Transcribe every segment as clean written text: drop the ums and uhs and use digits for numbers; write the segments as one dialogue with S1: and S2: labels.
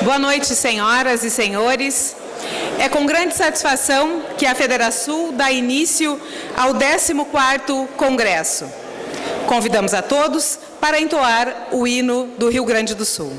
S1: Boa noite, senhoras e senhores. É com grande satisfação que a Federação dá início ao 14º Congresso. Convidamos a todos para entoar o hino do Rio Grande do Sul.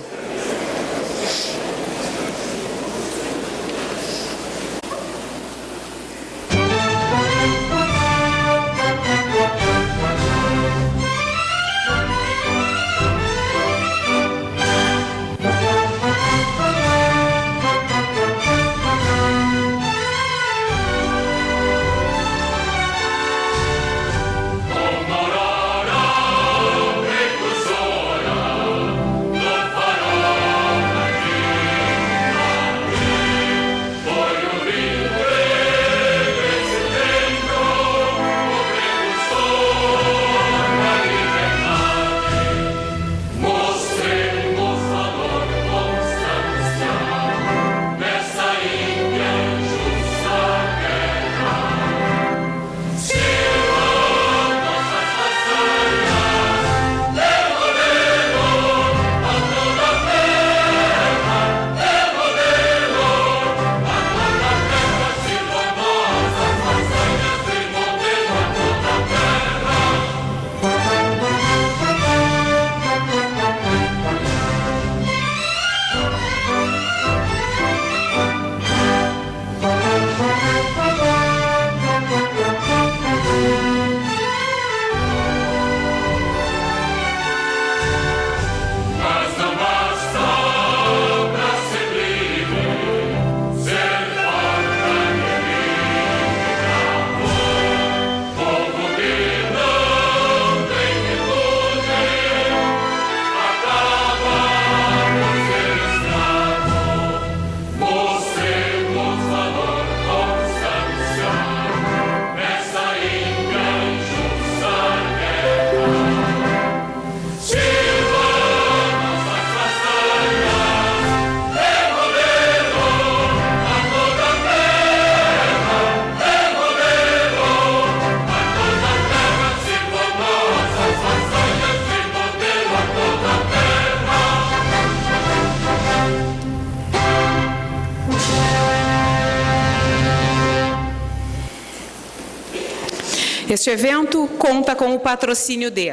S1: Este evento conta com o patrocínio de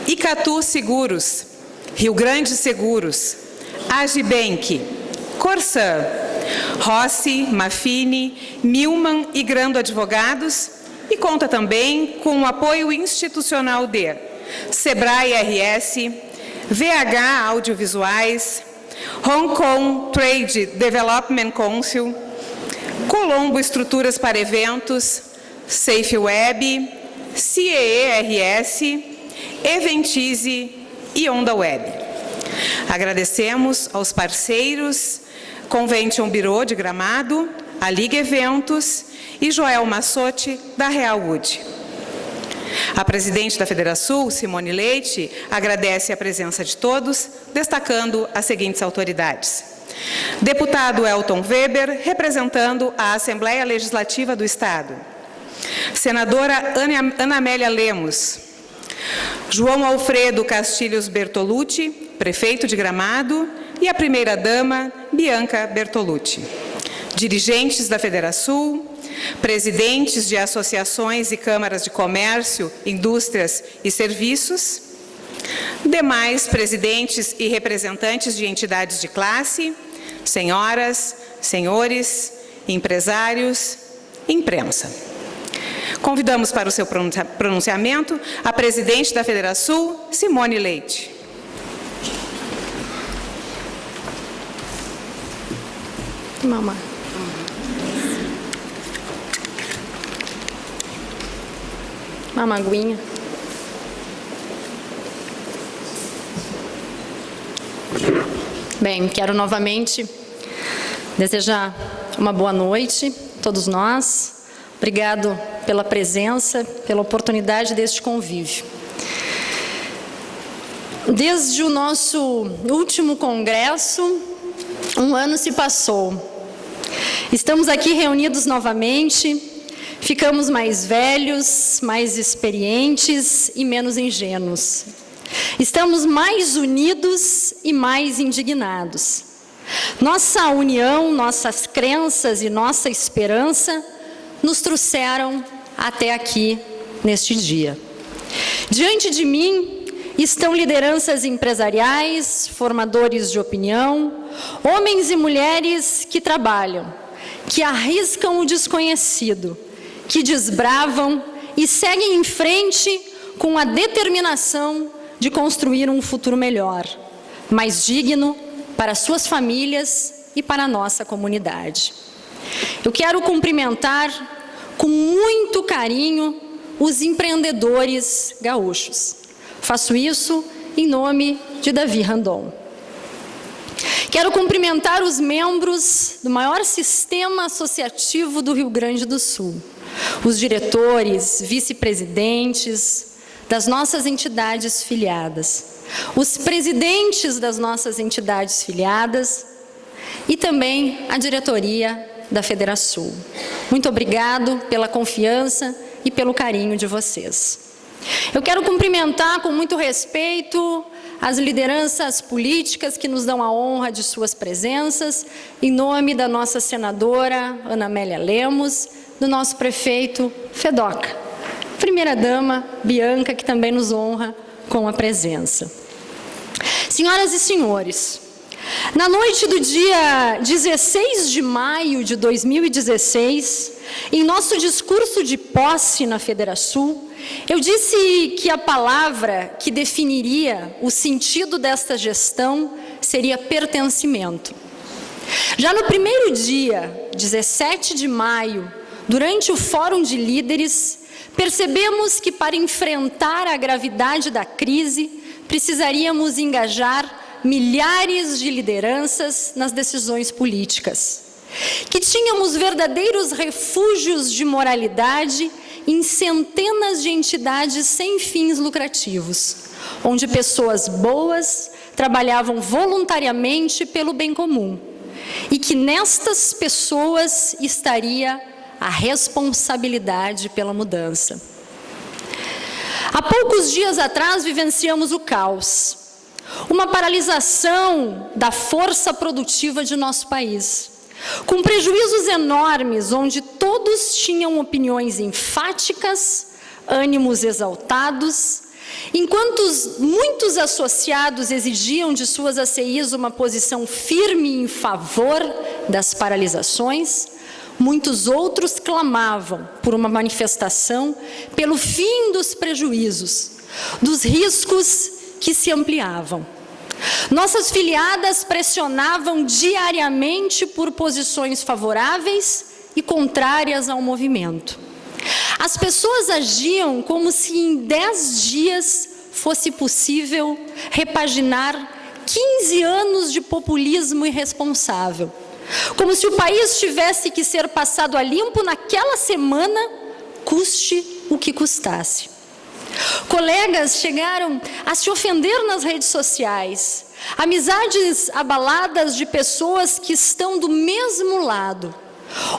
S1: Icatu Seguros, Rio Grande Seguros, Agibank, Corsan, Rossi, Mafini, Milman e Grando Advogados e conta também com o apoio institucional de Sebrae RS, VH Audiovisuais, Hong Kong Trade Development Council, Colombo Estruturas para Eventos, Safe Web, CEERS, Eventize e Onda Web. Agradecemos aos parceiros Convention Bureau de Gramado, a Liga Eventos e Joel Massotti, da Real Wood. A presidente da Federação, Simone Leite, agradece a presença de todos, destacando as seguintes autoridades. Deputado Elton Weber, representando a Assembleia Legislativa do Estado. Senadora Ana Amélia Lemos, João Alfredo Castilhos Bertolucci, prefeito de Gramado, e a primeira-dama Bianca Bertolucci. Dirigentes da Federação, presidentes de associações e câmaras de comércio, indústrias e serviços, demais presidentes e representantes de entidades de classe, senhoras, senhores, empresários, imprensa. Convidamos para o seu pronunciamento a presidente da Federação, Simone Leite.
S2: Mamãe. Uma aguinha. Bem, quero novamente desejar uma boa noite a todos nós. Obrigado pela presença, pela oportunidade deste convívio. Desde o nosso último congresso, um ano se passou. Estamos aqui reunidos novamente, ficamos mais velhos, mais experientes e menos ingênuos. Estamos mais unidos e mais indignados. Nossa união, nossas crenças e nossa esperança nos trouxeram até aqui neste dia. Diante de mim estão lideranças empresariais, formadores de opinião, homens e mulheres que trabalham, que arriscam o desconhecido, que desbravam e seguem em frente com a determinação de construir um futuro melhor, mais digno para suas famílias e para a nossa comunidade. Eu quero cumprimentar com muito carinho os empreendedores gaúchos. Faço isso em nome de Davi Randon. Quero cumprimentar os membros do maior sistema associativo do Rio Grande do Sul, os diretores, vice-presidentes das nossas entidades filiadas, os presidentes das nossas entidades filiadas e também a diretoria da Federasul. Muito obrigado pela confiança e pelo carinho de vocês. Eu quero cumprimentar com muito respeito as lideranças políticas que nos dão a honra de suas presenças, em nome da nossa senadora Ana Amélia Lemos, do nosso prefeito Fedoca, primeira-dama Bianca, que também nos honra com a presença. Senhoras e senhores, na noite do dia 16 de maio de 2016, em nosso discurso de posse na Federasul, eu disse que a palavra que definiria o sentido desta gestão seria pertencimento. Já no primeiro dia, 17 de maio, durante o Fórum de Líderes, percebemos que para enfrentar a gravidade da crise, precisaríamos engajar milhares de lideranças nas decisões políticas, que tínhamos verdadeiros refúgios de moralidade em centenas de entidades sem fins lucrativos, onde pessoas boas trabalhavam voluntariamente pelo bem comum, e que nestas pessoas estaria a responsabilidade pela mudança. Há poucos dias atrás vivenciamos o caos, uma paralisação da força produtiva de nosso país, com prejuízos enormes, onde todos tinham opiniões enfáticas, ânimos exaltados, enquanto muitos associados exigiam de suas ACIs uma posição firme em favor das paralisações, muitos outros clamavam por uma manifestação pelo fim dos prejuízos, dos riscos que se ampliavam. Nossas filiadas pressionavam diariamente por posições favoráveis e contrárias ao movimento. As pessoas agiam como se em 10 dias fosse possível repaginar 15 anos de populismo irresponsável, como se o país tivesse que ser passado a limpo naquela semana, custe o que custasse. Colegas chegaram a se ofender nas redes sociais, amizades abaladas de pessoas que estão do mesmo lado,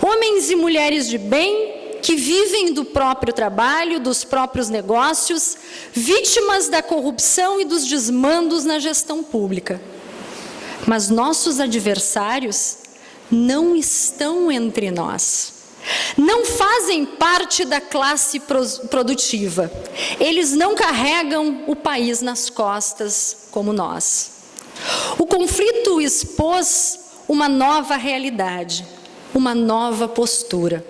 S2: homens e mulheres de bem que vivem do próprio trabalho, dos próprios negócios, vítimas da corrupção e dos desmandos na gestão pública. Mas nossos adversários não estão entre nós. Não fazem parte da classe produtiva. Eles não carregam o país nas costas como nós. O conflito expôs uma nova realidade, uma nova postura.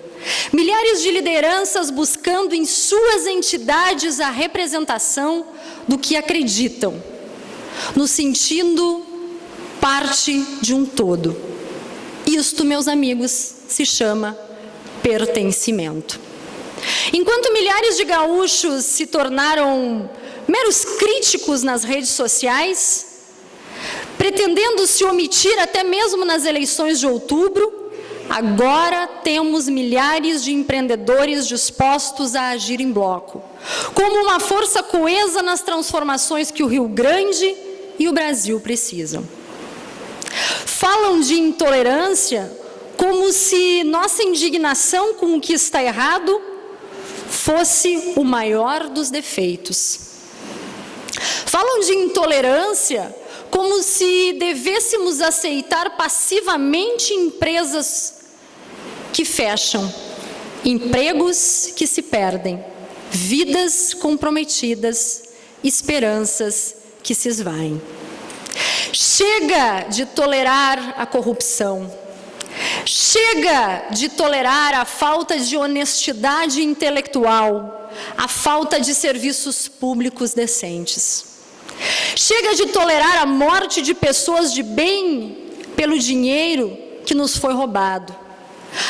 S2: Milhares de lideranças buscando em suas entidades a representação do que acreditam, no sentido parte de um todo. Isto, meus amigos, se chama pertencimento. Enquanto milhares de gaúchos se tornaram meros críticos nas redes sociais, pretendendo se omitir até mesmo nas eleições de outubro, agora temos milhares de empreendedores dispostos a agir em bloco, como uma força coesa nas transformações que o Rio Grande e o Brasil precisam. Falam de intolerância como se nossa indignação com o que está errado fosse o maior dos defeitos. Falam de intolerância como se devêssemos aceitar passivamente empresas que fecham, empregos que se perdem, vidas comprometidas, esperanças que se esvaem. Chega de tolerar a corrupção. Chega de tolerar a falta de honestidade intelectual, a falta de serviços públicos decentes. Chega de tolerar a morte de pessoas de bem pelo dinheiro que nos foi roubado.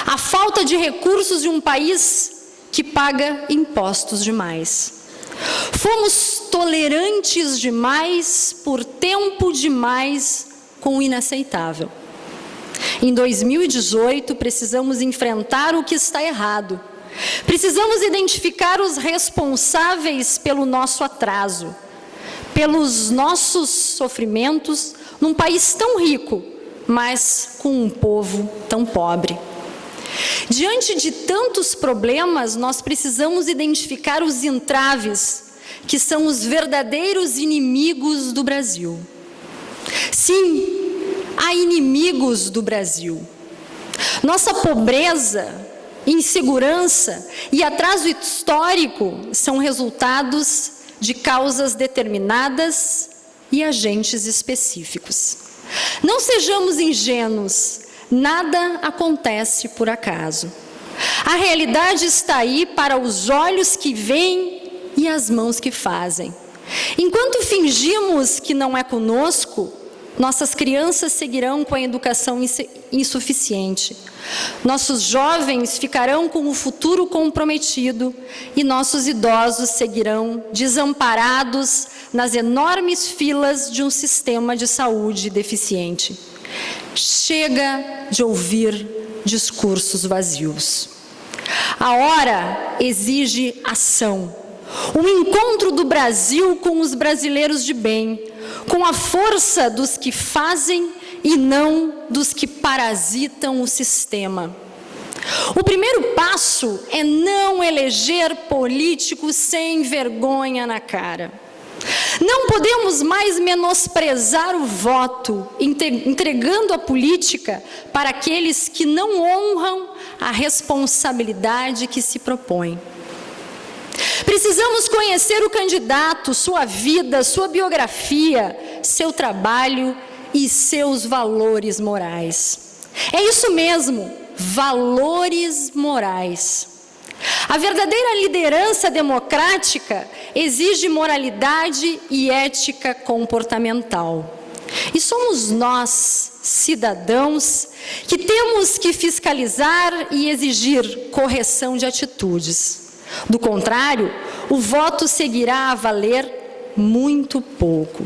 S2: A falta de recursos de um país que paga impostos demais. Fomos tolerantes demais por tempo demais com o inaceitável. Em 2018, precisamos enfrentar o que está errado. Precisamos identificar os responsáveis pelo nosso atraso, pelos nossos sofrimentos num país tão rico, mas com um povo tão pobre. Diante de tantos problemas, nós precisamos identificar os entraves, que são os verdadeiros inimigos do Brasil. Sim, há inimigos do Brasil. Nossa pobreza, insegurança e atraso histórico são resultados de causas determinadas e agentes específicos. Não sejamos ingênuos, nada acontece por acaso. A realidade está aí para os olhos que veem e as mãos que fazem. Enquanto fingimos que não é conosco, nossas crianças seguirão com a educação insuficiente. Nossos jovens ficarão com o futuro comprometido e nossos idosos seguirão desamparados nas enormes filas de um sistema de saúde deficiente. Chega de ouvir discursos vazios. A hora exige ação. Um encontro do Brasil com os brasileiros de bem, com a força dos que fazem e não dos que parasitam o sistema. O primeiro passo é não eleger políticos sem vergonha na cara. Não podemos mais menosprezar o voto, entregando a política para aqueles que não honram a responsabilidade que se propõe. Precisamos conhecer o candidato, sua vida, sua biografia, seu trabalho e seus valores morais. É isso mesmo, valores morais. A verdadeira liderança democrática exige moralidade e ética comportamental. E somos nós, cidadãos, que temos que fiscalizar e exigir correção de atitudes. Do contrário, o voto seguirá a valer muito pouco.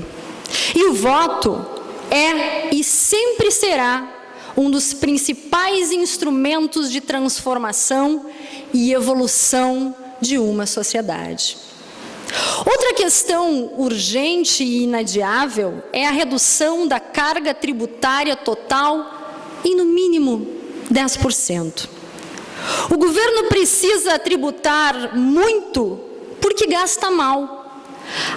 S2: E o voto é e sempre será um dos principais instrumentos de transformação e evolução de uma sociedade. Outra questão urgente e inadiável é a redução da carga tributária total em, no mínimo, 10%. O governo precisa tributar muito porque gasta mal.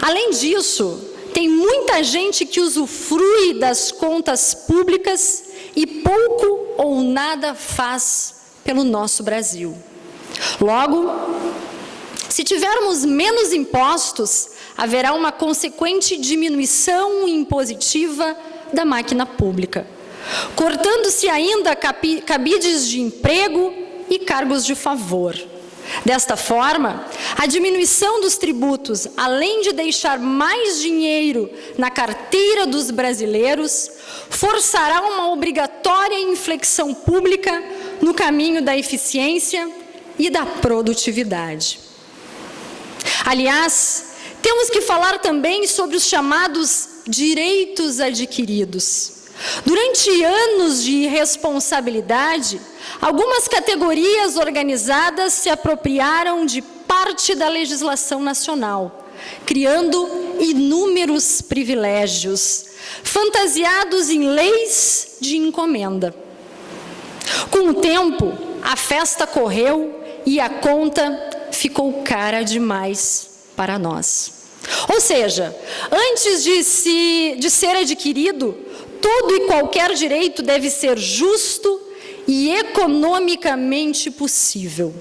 S2: Além disso, tem muita gente que usufrui das contas públicas e pouco ou nada faz pelo nosso Brasil. Logo, se tivermos menos impostos, haverá uma consequente diminuição impositiva da máquina pública, cortando-se ainda cabides de emprego e cargos de favor. Desta forma, a diminuição dos tributos, além de deixar mais dinheiro na carteira dos brasileiros, forçará uma obrigatória inflexão pública no caminho da eficiência e da produtividade. Aliás, temos que falar também sobre os chamados direitos adquiridos. Durante anos de irresponsabilidade, algumas categorias organizadas se apropriaram de parte da legislação nacional, criando inúmeros privilégios, fantasiados em leis de encomenda. Com o tempo, a festa correu e a conta ficou cara demais para nós. Ou seja, antes de ser adquirido, todo e qualquer direito deve ser justo e economicamente possível.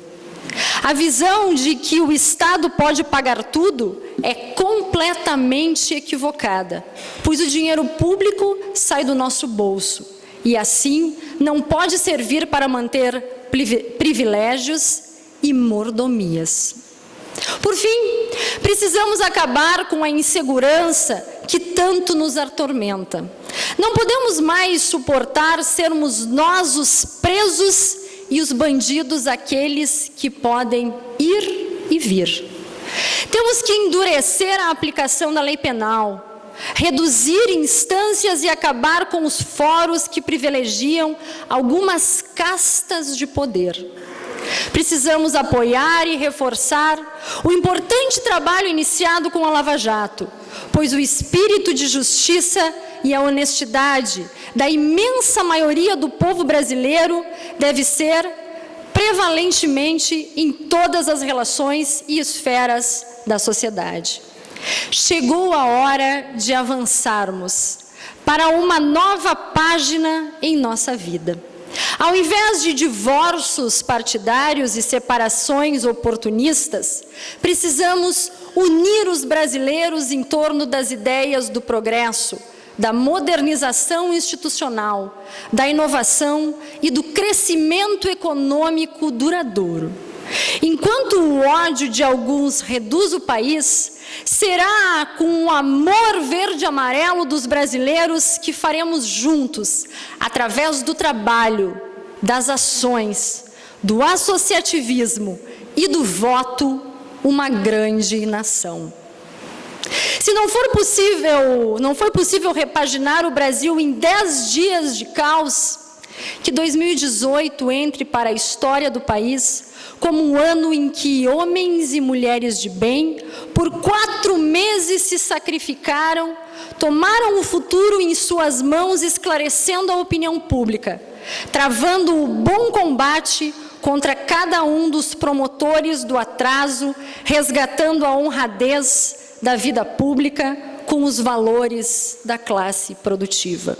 S2: A visão de que o Estado pode pagar tudo é completamente equivocada, pois o dinheiro público sai do nosso bolso e, assim, não pode servir para manter privilégios e mordomias. Por fim, precisamos acabar com a insegurança que tanto nos atormenta. Não podemos mais suportar sermos nós os presos e os bandidos aqueles que podem ir e vir. Temos que endurecer a aplicação da lei penal, reduzir instâncias e acabar com os fóruns que privilegiam algumas castas de poder. Precisamos apoiar e reforçar o importante trabalho iniciado com a Lava Jato, pois o espírito de justiça e a honestidade da imensa maioria do povo brasileiro deve ser prevalentemente em todas as relações e esferas da sociedade. Chegou a hora de avançarmos para uma nova página em nossa vida. Ao invés de divórcios partidários e separações oportunistas, precisamos unir os brasileiros em torno das ideias do progresso, da modernização institucional, da inovação e do crescimento econômico duradouro. Enquanto o ódio de alguns reduz o país, será com o amor verde e amarelo dos brasileiros que faremos juntos, através do trabalho, das ações, do associativismo e do voto, uma grande nação. Se não foi possível repaginar o Brasil em 10 dias de caos, que 2018 entre para a história do país como um ano em que homens e mulheres de bem, por 4 meses se sacrificaram, tomaram o futuro em suas mãos, esclarecendo a opinião pública, travando o bom combate contra cada um dos promotores do atraso, resgatando a honradez da vida pública com os valores da classe produtiva.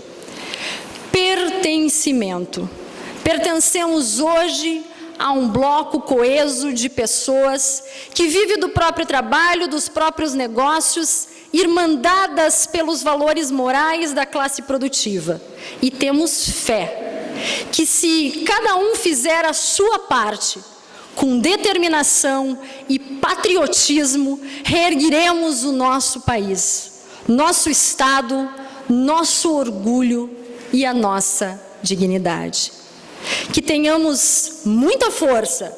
S2: Pertencimento. Pertencemos hoje a um bloco coeso de pessoas que vive do próprio trabalho, dos próprios negócios, irmandadas pelos valores morais da classe produtiva. E temos fé que, se cada um fizer a sua parte, com determinação e patriotismo, reerguiremos o nosso país, nosso Estado, nosso orgulho e a nossa dignidade. Que tenhamos muita força,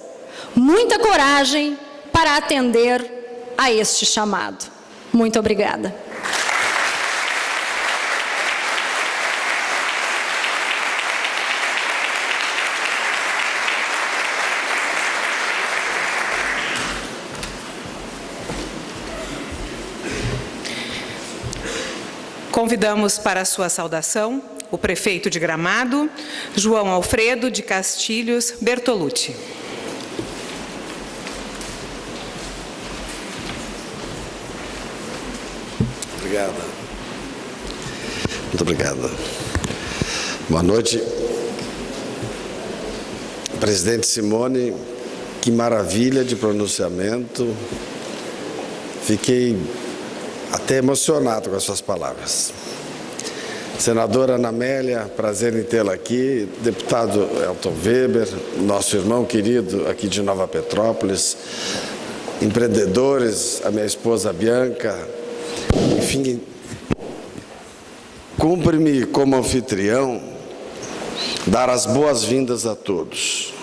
S2: muita coragem para atender a este chamado. Muito obrigada.
S1: Convidamos para a sua saudação o prefeito de Gramado, João Alfredo de Castilhos Bertolucci.
S3: Obrigada. Muito obrigado. Boa noite. Presidente Simone, que maravilha de pronunciamento. Fiquei até emocionado com as suas palavras. Senadora Ana Amélia, prazer em tê-la aqui. Deputado Elton Weber, nosso irmão querido aqui de Nova Petrópolis. Empreendedores, a minha esposa Bianca. Enfim, cumpre-me como anfitrião dar as boas-vindas a todos.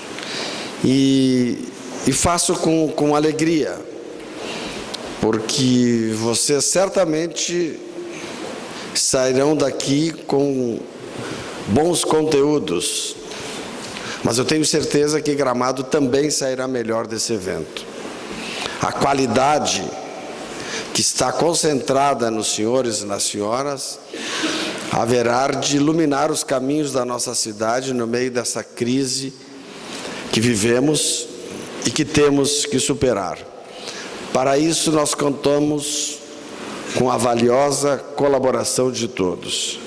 S3: E faço com alegria, porque vocês certamente sairão daqui com bons conteúdos, mas eu tenho certeza que Gramado também sairá melhor desse evento. A qualidade que está concentrada nos senhores e nas senhoras haverá de iluminar os caminhos da nossa cidade no meio dessa crise que vivemos e que temos que superar. Para isso, nós contamos com a valiosa colaboração de todos.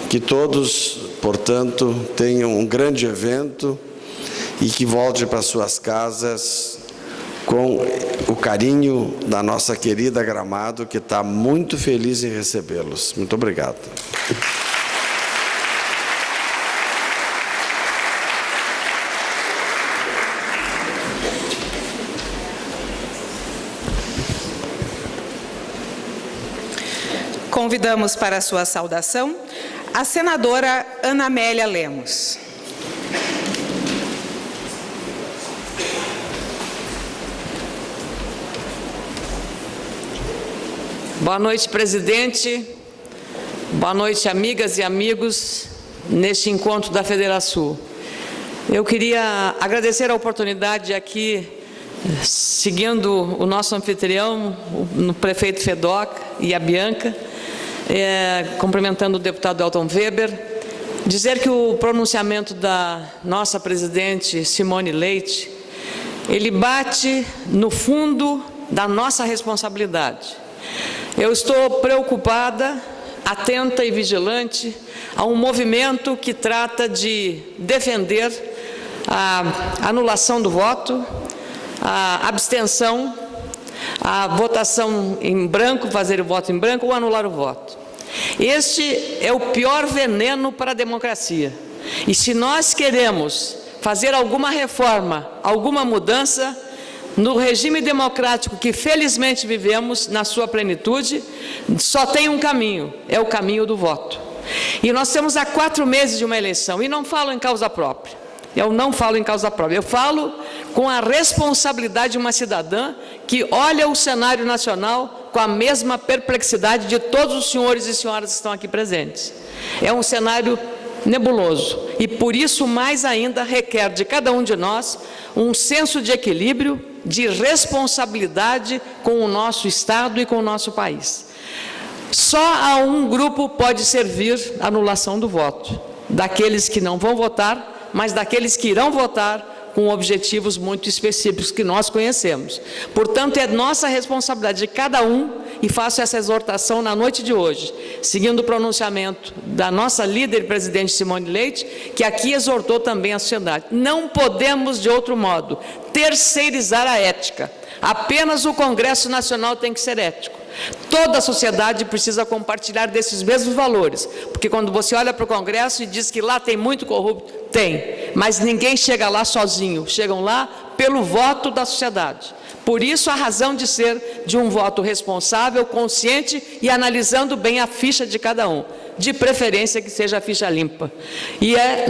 S3: Que todos, portanto, tenham um grande evento e que voltem para suas casas com o carinho da nossa querida Gramado, que está muito feliz em recebê-los. Muito obrigado.
S1: Convidamos para a sua saudação a senadora Ana Amélia Lemos.
S4: Boa noite, presidente. Boa noite, amigas e amigos, neste encontro da Federação. Eu queria agradecer a oportunidade de aqui, seguindo o nosso anfitrião, o prefeito Fedoca e a Bianca, cumprimentando o deputado Elton Weber, dizer que o pronunciamento da nossa presidente Simone Leite, ele bate no fundo da nossa responsabilidade. Eu estou preocupada, atenta e vigilante a um movimento que trata de defender a anulação do voto, a abstenção, a votação em branco, fazer o voto em branco ou anular o voto. Este é o pior veneno para a democracia. E se nós queremos fazer alguma reforma, alguma mudança no regime democrático que felizmente vivemos na sua plenitude, só tem um caminho, é o caminho do voto. E nós temos há 4 meses de uma eleição, e não falo em causa própria. Eu não falo em causa própria, eu falo com a responsabilidade de uma cidadã que olha o cenário nacional com a mesma perplexidade de todos os senhores e senhoras que estão aqui presentes. É um cenário nebuloso e, por isso, mais ainda, requer de cada um de nós um senso de equilíbrio, de responsabilidade com o nosso Estado e com o nosso país. Só a um grupo pode servir a anulação do voto, daqueles que não vão votar, mas daqueles que irão votar com objetivos muito específicos que nós conhecemos. Portanto, é nossa responsabilidade de cada um, e faço essa exortação na noite de hoje, seguindo o pronunciamento da nossa líder e presidente Simone Leite, que aqui exortou também a sociedade. Não podemos, de outro modo, terceirizar a ética. Apenas o Congresso Nacional tem que ser ético. Toda a sociedade precisa compartilhar desses mesmos valores, porque quando você olha para o Congresso e diz que lá tem muito corrupto, tem, mas ninguém chega lá sozinho, chegam lá pelo voto da sociedade. Por isso a razão de ser de um voto responsável, consciente e analisando bem a ficha de cada um, de preferência que seja a ficha limpa. E é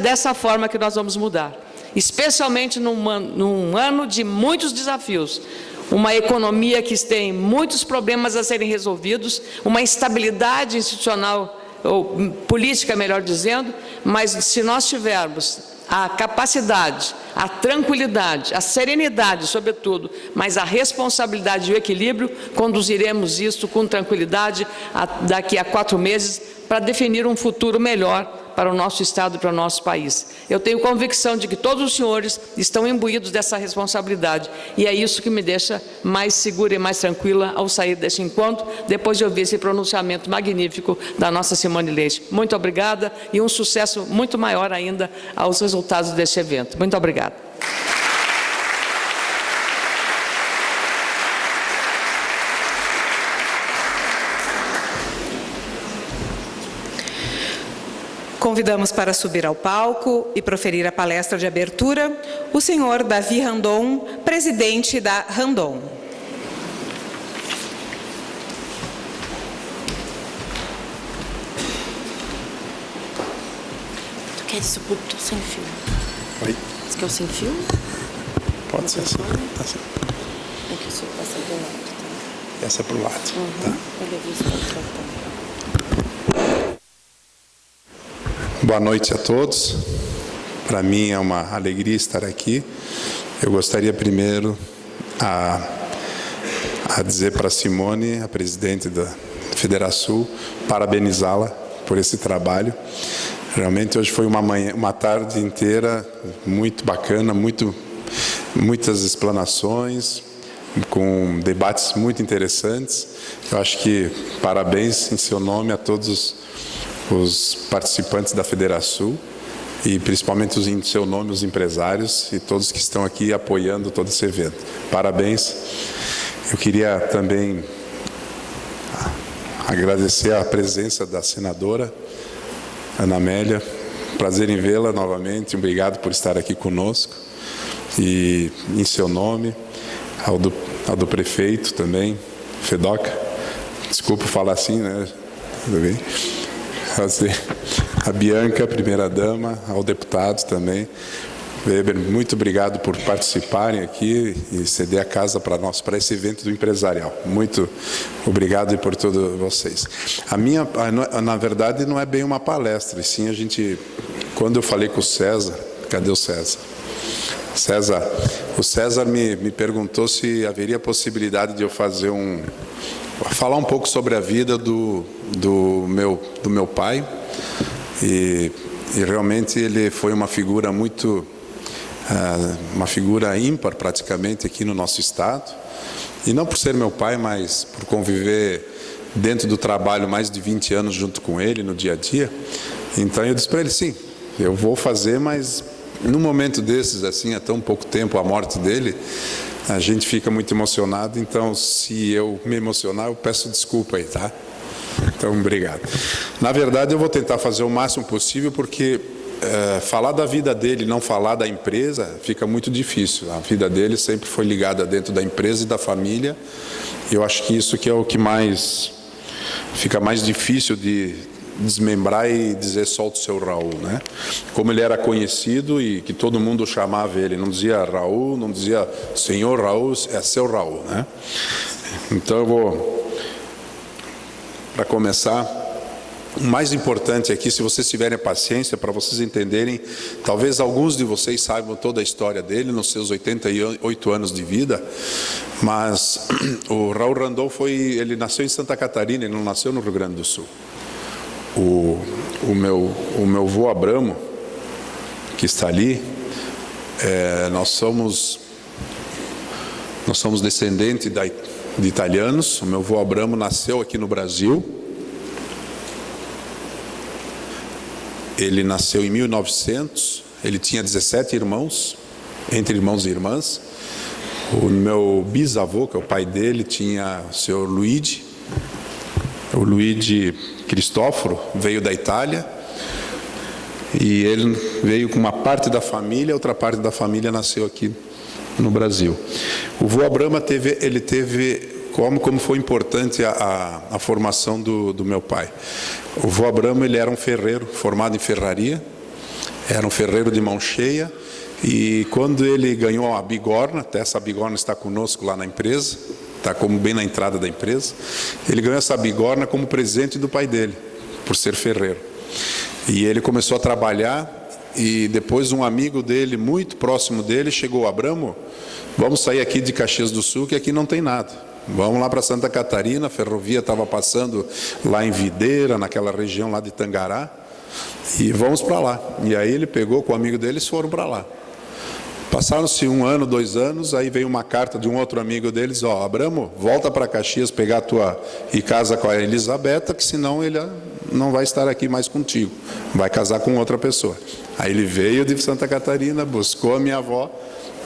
S4: dessa forma que nós vamos mudar, especialmente num ano de muitos desafios. Uma economia que tem muitos problemas a serem resolvidos, uma instabilidade institucional, ou política, melhor dizendo, mas se nós tivermos a capacidade, a tranquilidade, a serenidade, sobretudo, mas a responsabilidade e o equilíbrio, conduziremos isso com tranquilidade daqui a 4 meses para definir um futuro melhor para o nosso Estado e para o nosso país. Eu tenho convicção de que todos os senhores estão imbuídos dessa responsabilidade e é isso que me deixa mais segura e mais tranquila ao sair deste encontro, depois de ouvir esse pronunciamento magnífico da nossa Simone Leite. Muito obrigada e um sucesso muito maior ainda aos resultados deste evento. Muito obrigada.
S1: Convidamos para subir ao palco e proferir a palestra de abertura o senhor Davi Randon, presidente da Randon.
S5: Tu quer isso púlpito sem fio?
S3: Oi?
S5: Você quer o sem fio?
S6: Pode ser assim. Tá assim.
S5: É que o senhor passa do lado. Tá?
S6: Essa é pro lado. Tá?
S5: Ele avisa para o cartão.
S6: Boa noite a todos. Para mim é uma alegria estar aqui. Eu gostaria primeiro a dizer para Simone, a presidente da Federação, parabenizá-la por esse trabalho. Realmente hoje foi uma tarde inteira muito bacana, muitas explanações, com debates muito interessantes. Eu acho que parabéns em seu nome a todos os participantes da Federação e principalmente em seu nome os empresários e todos que estão aqui apoiando todo esse evento. Parabéns. Eu queria também agradecer a presença da senadora Ana Amélia. Prazer em vê-la novamente. Obrigado por estar aqui conosco. E em seu nome, ao do prefeito também, Fedoca. Desculpa falar assim, né? Tudo bem? A Bianca, primeira-dama, ao deputado também. Weber, muito obrigado por participarem aqui e ceder a casa para nós, para esse evento do empresarial. Muito obrigado por todos vocês. Na verdade, não é bem uma palestra, e sim quando eu falei com o César, cadê o César? O César me perguntou se haveria possibilidade de eu falar um pouco sobre a vida do meu pai, e realmente ele foi uma figura uma figura ímpar praticamente aqui no nosso estado, e não por ser meu pai, mas por conviver dentro do trabalho mais de 20 anos junto com ele no dia a dia. Então eu disse para ele, sim, eu vou fazer, mas num momento desses, assim, há tão pouco tempo, a morte dele, a gente fica muito emocionado, então se eu me emocionar, eu peço desculpa aí, tá? Então, obrigado. Na verdade, eu vou tentar fazer o máximo possível, porque falar da vida dele e não falar da empresa fica muito difícil. A vida dele sempre foi ligada dentro da empresa e da família. Eu acho que isso que é o que fica mais difícil de desmembrar e dizer só do seu Raul, né? Como ele era conhecido e que todo mundo chamava ele, não dizia Raul, não dizia senhor Raul, é seu Raul, né? Então eu vou, para começar, o mais importante aqui, se vocês tiverem paciência, para vocês entenderem, talvez alguns de vocês saibam toda a história dele, nos seus 88 anos de vida, mas o Raul Randolph ele nasceu em Santa Catarina, ele não nasceu no Rio Grande do Sul. O meu avô Abramo, que está ali, nós somos descendentes de italianos. O meu avô Abramo nasceu aqui no Brasil. Ele nasceu em 1900, ele tinha 17 irmãos, entre irmãos e irmãs. O meu bisavô, que é o pai dele, tinha o senhor Luigi. O Luigi Cristóforo veio da Itália, e ele veio com uma parte da família, outra parte da família nasceu aqui no Brasil. O vô Abramo teve como foi importante a formação do meu pai. O vô Abramo, ele era um ferreiro formado em ferraria, era um ferreiro de mão cheia, e quando ele ganhou a bigorna, até essa bigorna está conosco lá na empresa, está como bem na entrada da empresa, ele ganhou essa bigorna como presente do pai dele, por ser ferreiro. E ele começou a trabalhar, e depois um amigo dele, muito próximo dele, chegou: Abramo, vamos sair aqui de Caxias do Sul, que aqui não tem nada. Vamos lá para Santa Catarina, a ferrovia estava passando lá em Videira, naquela região lá de Tangará, e vamos para lá. E aí ele pegou com o amigo dele e foram para lá. Passaram-se 1 ano, 2 anos, aí veio uma carta de um outro amigo deles: Abramo, volta para Caxias pegar e casa com a Elisabetta, que senão ele não vai estar aqui mais contigo, vai casar com outra pessoa. Aí ele veio de Santa Catarina, buscou a minha avó,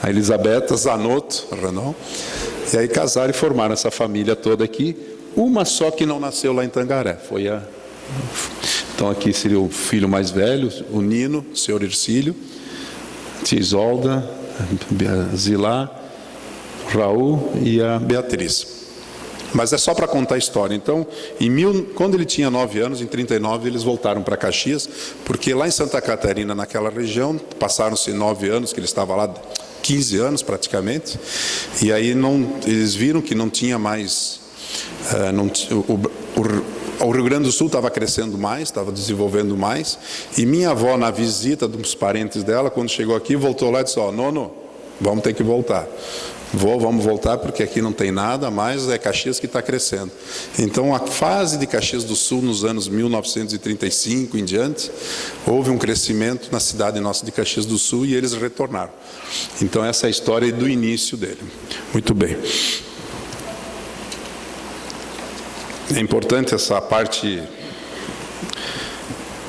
S6: a Elisabetta Zanotto Renault, e aí casaram e formaram essa família toda aqui. Uma só que não nasceu lá em Tangaré, então aqui seria o filho mais velho, o Nino, o senhor Ercílio, tia Isolda, Zilá, Raul e a Beatriz. Mas é só para contar a história. Então, quando ele tinha 9 anos, em 39, eles voltaram para Caxias, porque lá em Santa Catarina, naquela região, passaram-se 9 anos que ele estava lá, 15 anos praticamente, e aí eles viram que não tinha mais, o Rio Grande do Sul estava crescendo mais, estava desenvolvendo mais, e minha avó, na visita dos parentes dela, quando chegou aqui, voltou lá e disse: Nono, vamos ter que voltar, vamos voltar porque aqui não tem nada, mas é Caxias que está crescendo. Então, a fase de Caxias do Sul, nos anos 1935 em diante, houve um crescimento na cidade nossa de Caxias do Sul e eles retornaram. Então, essa é a história do início dele. Muito bem. É importante essa parte.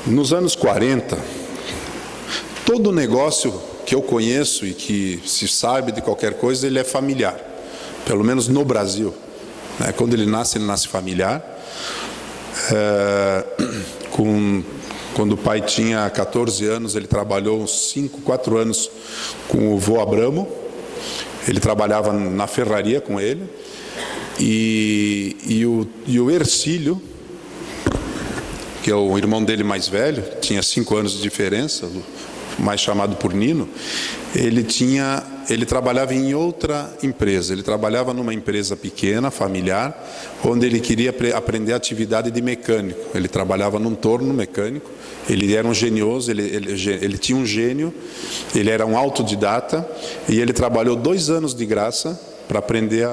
S6: Nos anos 40, todo negócio que eu conheço e que se sabe de qualquer coisa, ele é familiar, pelo menos no Brasil. Quando ele nasce familiar. Quando o pai tinha 14 anos, ele trabalhou uns 4 anos com o vô Abramo. Ele trabalhava na ferraria com ele. E o Ercílio, que é o irmão dele mais velho, tinha 5 anos de diferença, mais chamado por Nino, ele trabalhava em outra empresa. Ele trabalhava numa empresa pequena, familiar, onde ele queria aprender a atividade de mecânico. Ele trabalhava num torno mecânico. Ele era um genioso, ele tinha um gênio, ele era um autodidata, e ele trabalhou 2 anos de graça para aprender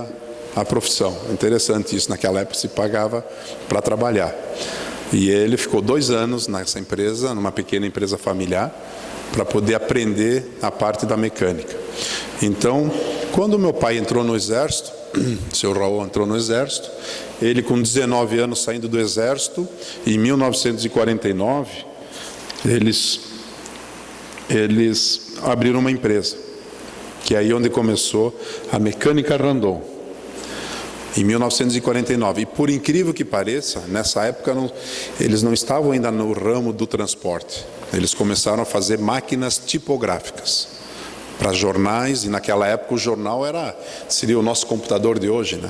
S6: a profissão. Interessante isso, naquela época se pagava para trabalhar. E ele ficou 2 anos nessa empresa, numa pequena empresa familiar, para poder aprender a parte da mecânica. Então, quando meu pai entrou no exército, seu Raul entrou no exército, ele com 19 anos saindo do exército, em 1949, eles abriram uma empresa, que é aí onde começou a Mecânica Randon, em 1949. E por incrível que pareça, nessa época eles não estavam ainda no ramo do transporte. Eles começaram a fazer máquinas tipográficas para jornais, e naquela época o jornal seria o nosso computador de hoje, né?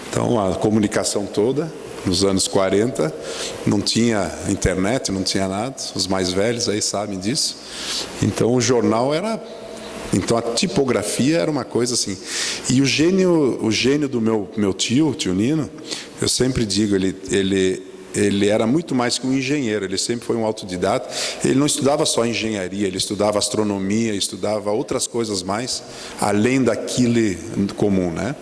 S6: Então a comunicação toda, nos anos 40, não tinha internet, não tinha nada, os mais velhos aí sabem disso. Então o jornal então a tipografia era uma coisa assim. E o gênio do meu tio Nino, eu sempre digo, ele era muito mais que um engenheiro, ele sempre foi um autodidata. Ele não estudava só engenharia, ele estudava astronomia, estudava outras coisas mais, além daquilo comum, né?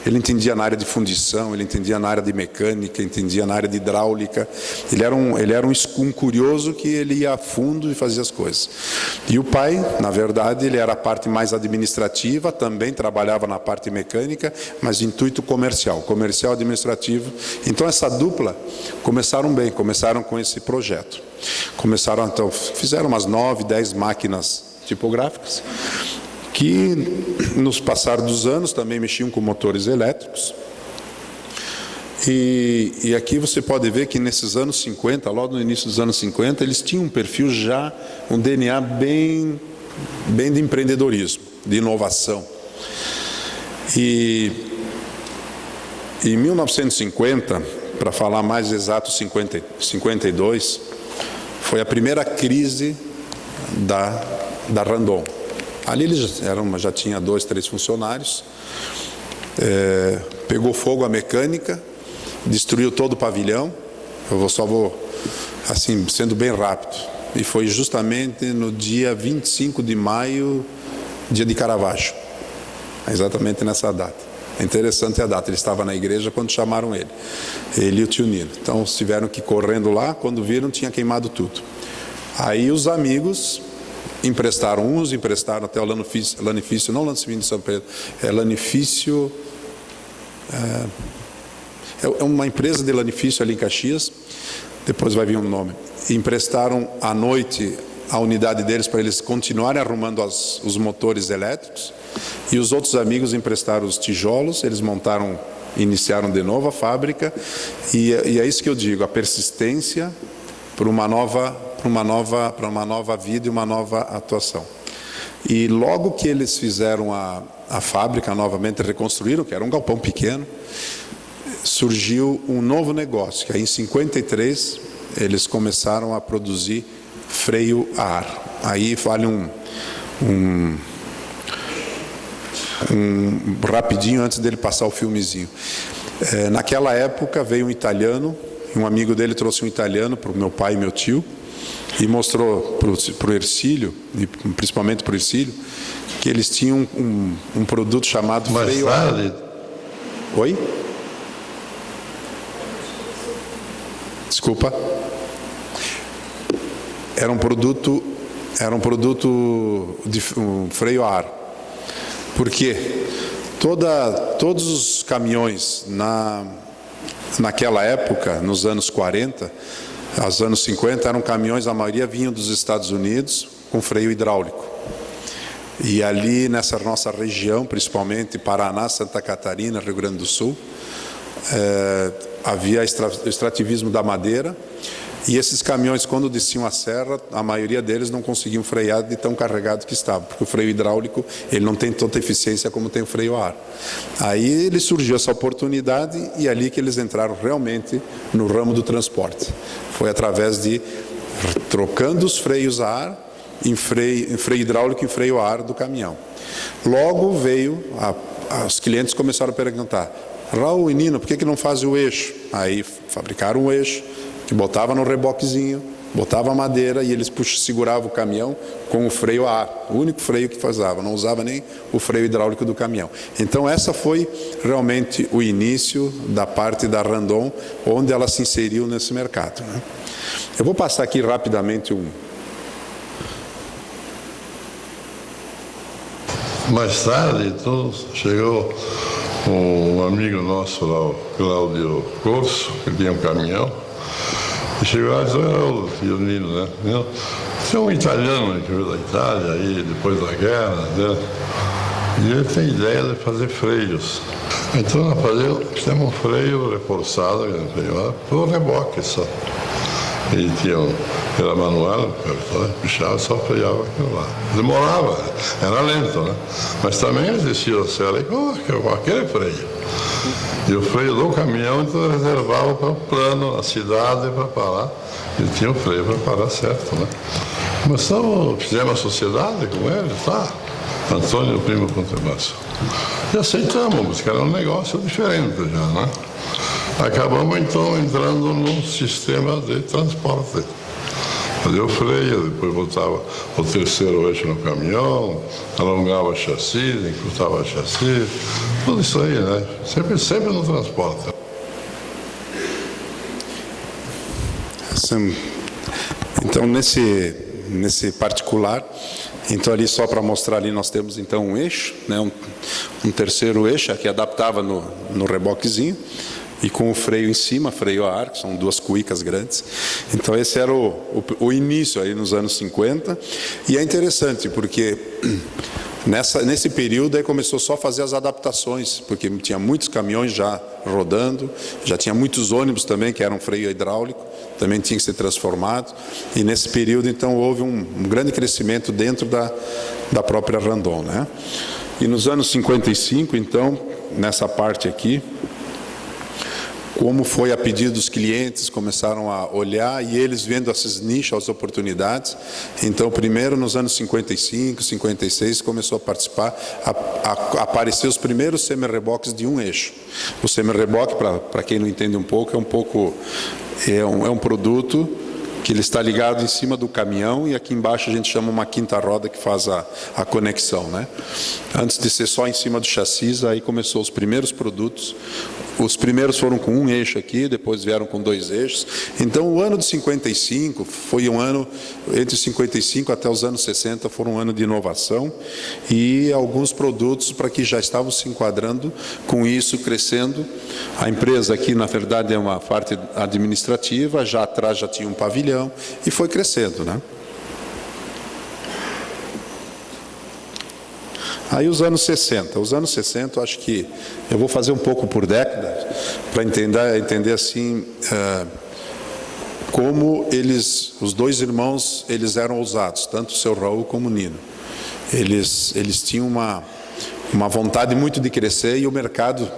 S6: Ele entendia na área de fundição, ele entendia na área de mecânica, entendia na área de hidráulica. Ele era um curioso que ele ia a fundo e fazia as coisas. E o pai, na verdade, ele era a parte mais administrativa, também trabalhava na parte mecânica, mas intuito comercial administrativo. Então essa dupla começaram bem, começaram com esse projeto. Então, fizeram umas 9, 10 máquinas tipográficas, que nos passar dos anos também mexiam com motores elétricos. E aqui você pode ver que nesses anos 50, logo no início dos anos 50, eles tinham um perfil já, um DNA bem de empreendedorismo, de inovação. E em 1950, para falar mais exato, 52, foi a primeira crise da Randon. Ali eles já tinha 2, 3 funcionários, pegou fogo a mecânica, destruiu todo o pavilhão. Eu só vou, assim, sendo bem rápido. E foi justamente no dia 25 de maio, dia de Caravaggio, exatamente nessa data. É interessante a data, ele estava na igreja quando chamaram ele e o tio Nino. Então tiveram que ir correndo lá, quando viram tinha queimado tudo. Aí os amigos emprestaram até o Lanifício, não Lanifício de São Pedro, é Lanifício, é uma empresa de Lanifício ali em Caxias, depois vai vir um nome. Emprestaram à noite a unidade deles para eles continuarem arrumando os motores elétricos, e os outros amigos emprestaram os tijolos, eles iniciaram de novo a fábrica, e é isso que eu digo, a persistência para uma nova vida e uma nova atuação. E logo que eles fizeram a fábrica novamente, reconstruíram, que era um galpão pequeno, surgiu um novo negócio, que aí em 53 eles começaram a produzir freio a ar. Aí vale rapidinho antes dele passar o filmezinho. Naquela época veio um italiano, um amigo dele trouxe um italiano para o meu pai e meu tio, e mostrou para o Hercílio, e principalmente para o Hercílio, que eles tinham um produto chamado freio a ar. Oi? Desculpa. Era um produto de freio a ar. Por quê? Todos os caminhões naquela época, nos anos 40, aos anos 50, eram caminhões, a maioria vinham dos Estados Unidos com freio hidráulico. E ali nessa nossa região, principalmente Paraná, Santa Catarina, Rio Grande do Sul, havia extrativismo da madeira, e esses caminhões, quando desciam a serra, a maioria deles não conseguiam frear de tão carregados que estavam, porque o freio hidráulico ele não tem tanta eficiência como tem o freio a ar. Aí ele surgiu essa oportunidade e ali que eles entraram realmente no ramo do transporte. Foi através de trocando os freios a ar em freio hidráulico e freio a ar do caminhão. Logo veio, os clientes começaram a perguntar: Raul e Nino, por que não fazem o eixo? Aí fabricaram um eixo, que botava no reboquezinho, botava a madeira e eles seguravam o caminhão com o freio a ar, o único freio que fazia, não usava nem o freio hidráulico do caminhão. Então essa foi realmente o início da parte da Randon, onde ela se inseriu nesse mercado, né? Eu vou passar aqui rapidamente
S7: Mais tarde, então, chegou um amigo nosso lá, o Cláudio Corso, que tinha um caminhão, e chegou lá e disse: o Nino, né? Tinha um italiano que veio da Itália, aí, depois da guerra, né? E ele tem ideia de fazer freios. Então nós fizemos um freio reforçado, por reboque só. Ele era manual, puxava, só freava aquilo lá. Demorava, era lento, né? Mas também existia o céu com aquele freio. E o freio do caminhão, então, reservava para o plano, na cidade, para parar. Ele tinha o freio para parar certo, né? Fizemos uma sociedade com ele, tá? Antônio Primo Contebasso. E aceitamos, porque era um negócio diferente já, né? Acabamos, então, entrando num sistema de transporte. Fazia o freio, depois botava o terceiro eixo no caminhão, alongava o chassi, encurtava o chassi, tudo isso aí, né? Sempre no transporte.
S6: Então, nesse particular, então ali só para mostrar ali nós temos então um eixo, né? um terceiro eixo que adaptava no reboquezinho, e com o freio em cima, freio a ar, que são duas cuicas grandes. Então esse era o início aí nos anos 50, e é interessante porque nesse período aí começou só a fazer as adaptações, porque tinha muitos caminhões já rodando, já tinha muitos ônibus também que eram freio hidráulico, também tinha que ser transformado, e nesse período então houve um grande crescimento dentro da própria Randon, né? E nos anos 55 então, nessa parte aqui, como foi a pedido dos clientes, começaram a olhar e eles vendo esses nichos, as oportunidades. Então, primeiro nos anos 55, 56, começou a participar, a aparecer os primeiros semi-reboques de um eixo. O semi-reboque, para quem não entende um pouco, é um produto que ele está ligado em cima do caminhão e aqui embaixo a gente chama uma quinta roda que faz a conexão, né? Antes de ser só em cima do chassi, aí começou os primeiros produtos. Os primeiros foram com um eixo aqui, depois vieram com 2 eixos. Então o ano de 55 foi um ano, entre 55 até os anos 60, foram um ano de inovação e alguns produtos para que já estavam se enquadrando com isso, crescendo. A empresa aqui, na verdade, é uma parte administrativa, já atrás já tinha um pavilhão e foi crescendo, né? Aí os anos 60, eu acho que eu vou fazer um pouco por década, para entender assim, como os dois irmãos, eles eram ousados, tanto o seu Raul como o Nino. Eles tinham uma vontade muito de crescer e o mercado,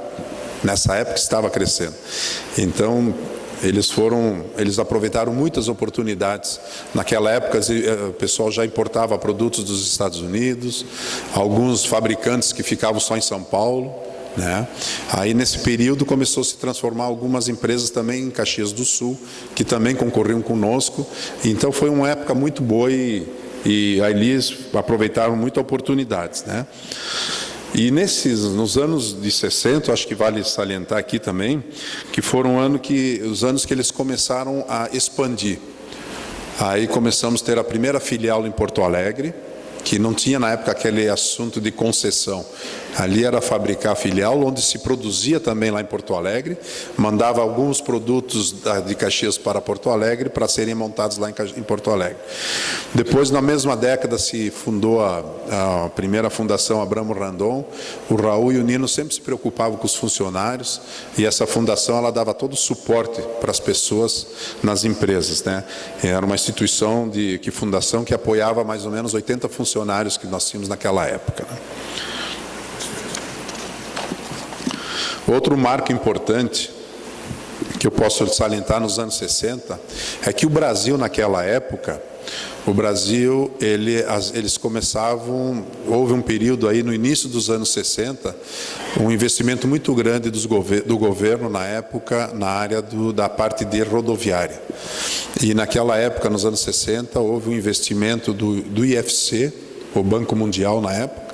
S6: nessa época, estava crescendo. Então, eles aproveitaram muitas oportunidades. Naquela época, o pessoal já importava produtos dos Estados Unidos, alguns fabricantes que ficavam só em São Paulo, né? Aí nesse período começou a se transformar algumas empresas também em Caxias do Sul, que também concorriam conosco. Então foi uma época muito boa e ali eles aproveitaram muitas oportunidades, né? E nos anos de 60, acho que vale salientar aqui também, que foram os anos que eles começaram a expandir. Aí começamos a ter a primeira filial em Porto Alegre, que não tinha na época aquele assunto de concessão. Ali era fabricar a filial, onde se produzia também lá em Porto Alegre, mandava alguns produtos de Caxias para Porto Alegre para serem montados lá em Porto Alegre. Depois, na mesma década, se fundou a primeira fundação Abramo Randon. O Raul e o Nino sempre se preocupavam com os funcionários, e essa fundação ela dava todo o suporte para as pessoas nas empresas, né? Era uma instituição fundação que apoiava mais ou menos 80 funcionários que nós tínhamos naquela época, né? Outro marco importante que eu posso salientar nos anos 60 é que o Brasil, naquela época, eles começavam, houve um período aí no início dos anos 60, um investimento muito grande do governo na época, na área da parte de rodoviária. E naquela época, nos anos 60, houve um investimento do IFC, o Banco Mundial na época.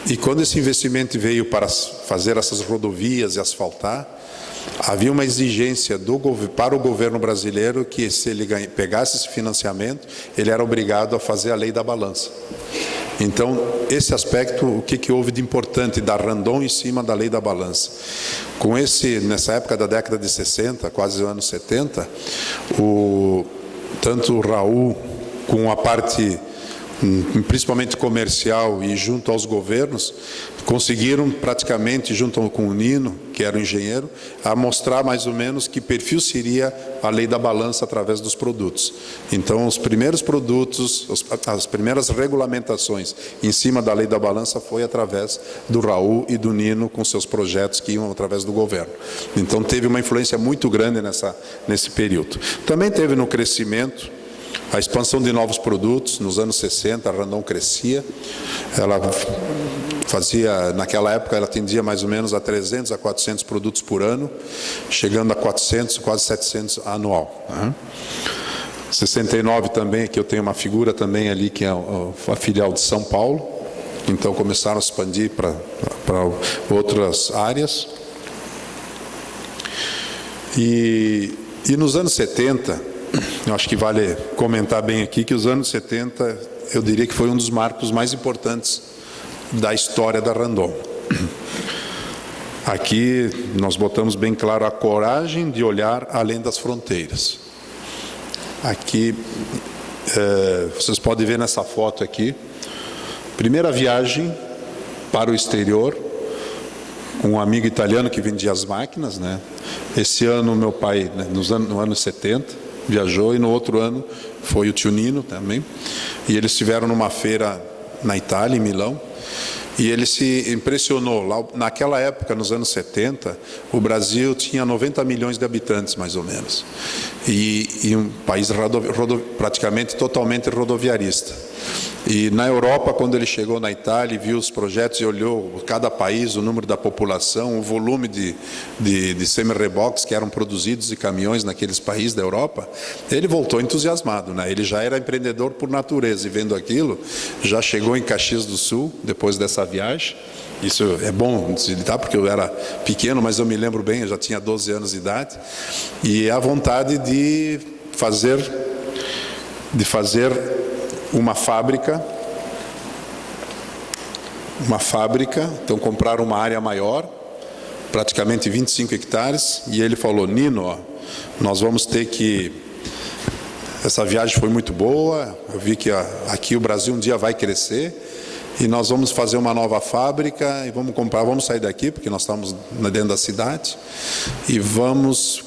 S6: E quando esse investimento veio para fazer essas rodovias e asfaltar, havia uma exigência para o governo brasileiro que, se ele pegasse esse financiamento, ele era obrigado a fazer a lei da balança. Então, esse aspecto, o que houve de importante da Randon em cima da lei da balança? Nessa época da década de 60, quase os anos 70, tanto o Raul, com a parte principalmente comercial e junto aos governos, conseguiram praticamente, junto com o Nino, que era o engenheiro, a mostrar mais ou menos que perfil seria a lei da balança através dos produtos. Então, os primeiros produtos, as primeiras regulamentações em cima da lei da balança foi através do Raul e do Nino, com seus projetos que iam através do governo. Então, teve uma influência muito grande nesse período. Também teve no crescimento a expansão de novos produtos. Nos anos 60, a Randon crescia. Ela naquela época, ela atendia mais ou menos a 300 a 400 produtos por ano, chegando a 400, quase 700 anual. 69 também, que eu tenho uma figura também ali, que é a filial de São Paulo. Então, começaram a expandir para outras áreas. E nos anos 70, eu acho que vale comentar bem aqui que os anos 70, eu diria que foi um dos marcos mais importantes da história da Randon. Aqui nós botamos bem claro a coragem de olhar além das fronteiras. Aqui, vocês podem ver nessa foto aqui, primeira viagem para o exterior, um amigo italiano que vendia as máquinas, né? Esse ano meu pai, né, no ano 70, viajou, e no outro ano foi o tio Nino também, e eles estiveram numa feira na Itália, em Milão, e ele se impressionou. Lá, naquela época, nos anos 70, o Brasil tinha 90 milhões de habitantes, mais ou menos, e um país praticamente totalmente rodoviarista. E na Europa, quando ele chegou na Itália e viu os projetos e olhou cada país, o número da população, o volume de semi-reboques que eram produzidos e caminhões naqueles países da Europa, ele voltou entusiasmado, né? Ele já era empreendedor por natureza, e vendo aquilo, já chegou em Caxias do Sul, depois dessa viagem. Isso é bom citar, porque eu era pequeno, mas eu me lembro bem, eu já tinha 12 anos de idade, e a vontade de fazer uma fábrica, então compraram uma área maior, praticamente 25 hectares, e ele falou: Nino, nós vamos ter que... Essa viagem foi muito boa, eu vi que aqui o Brasil um dia vai crescer, e nós vamos fazer uma nova fábrica, e vamos sair daqui, porque nós estamos dentro da cidade, e vamos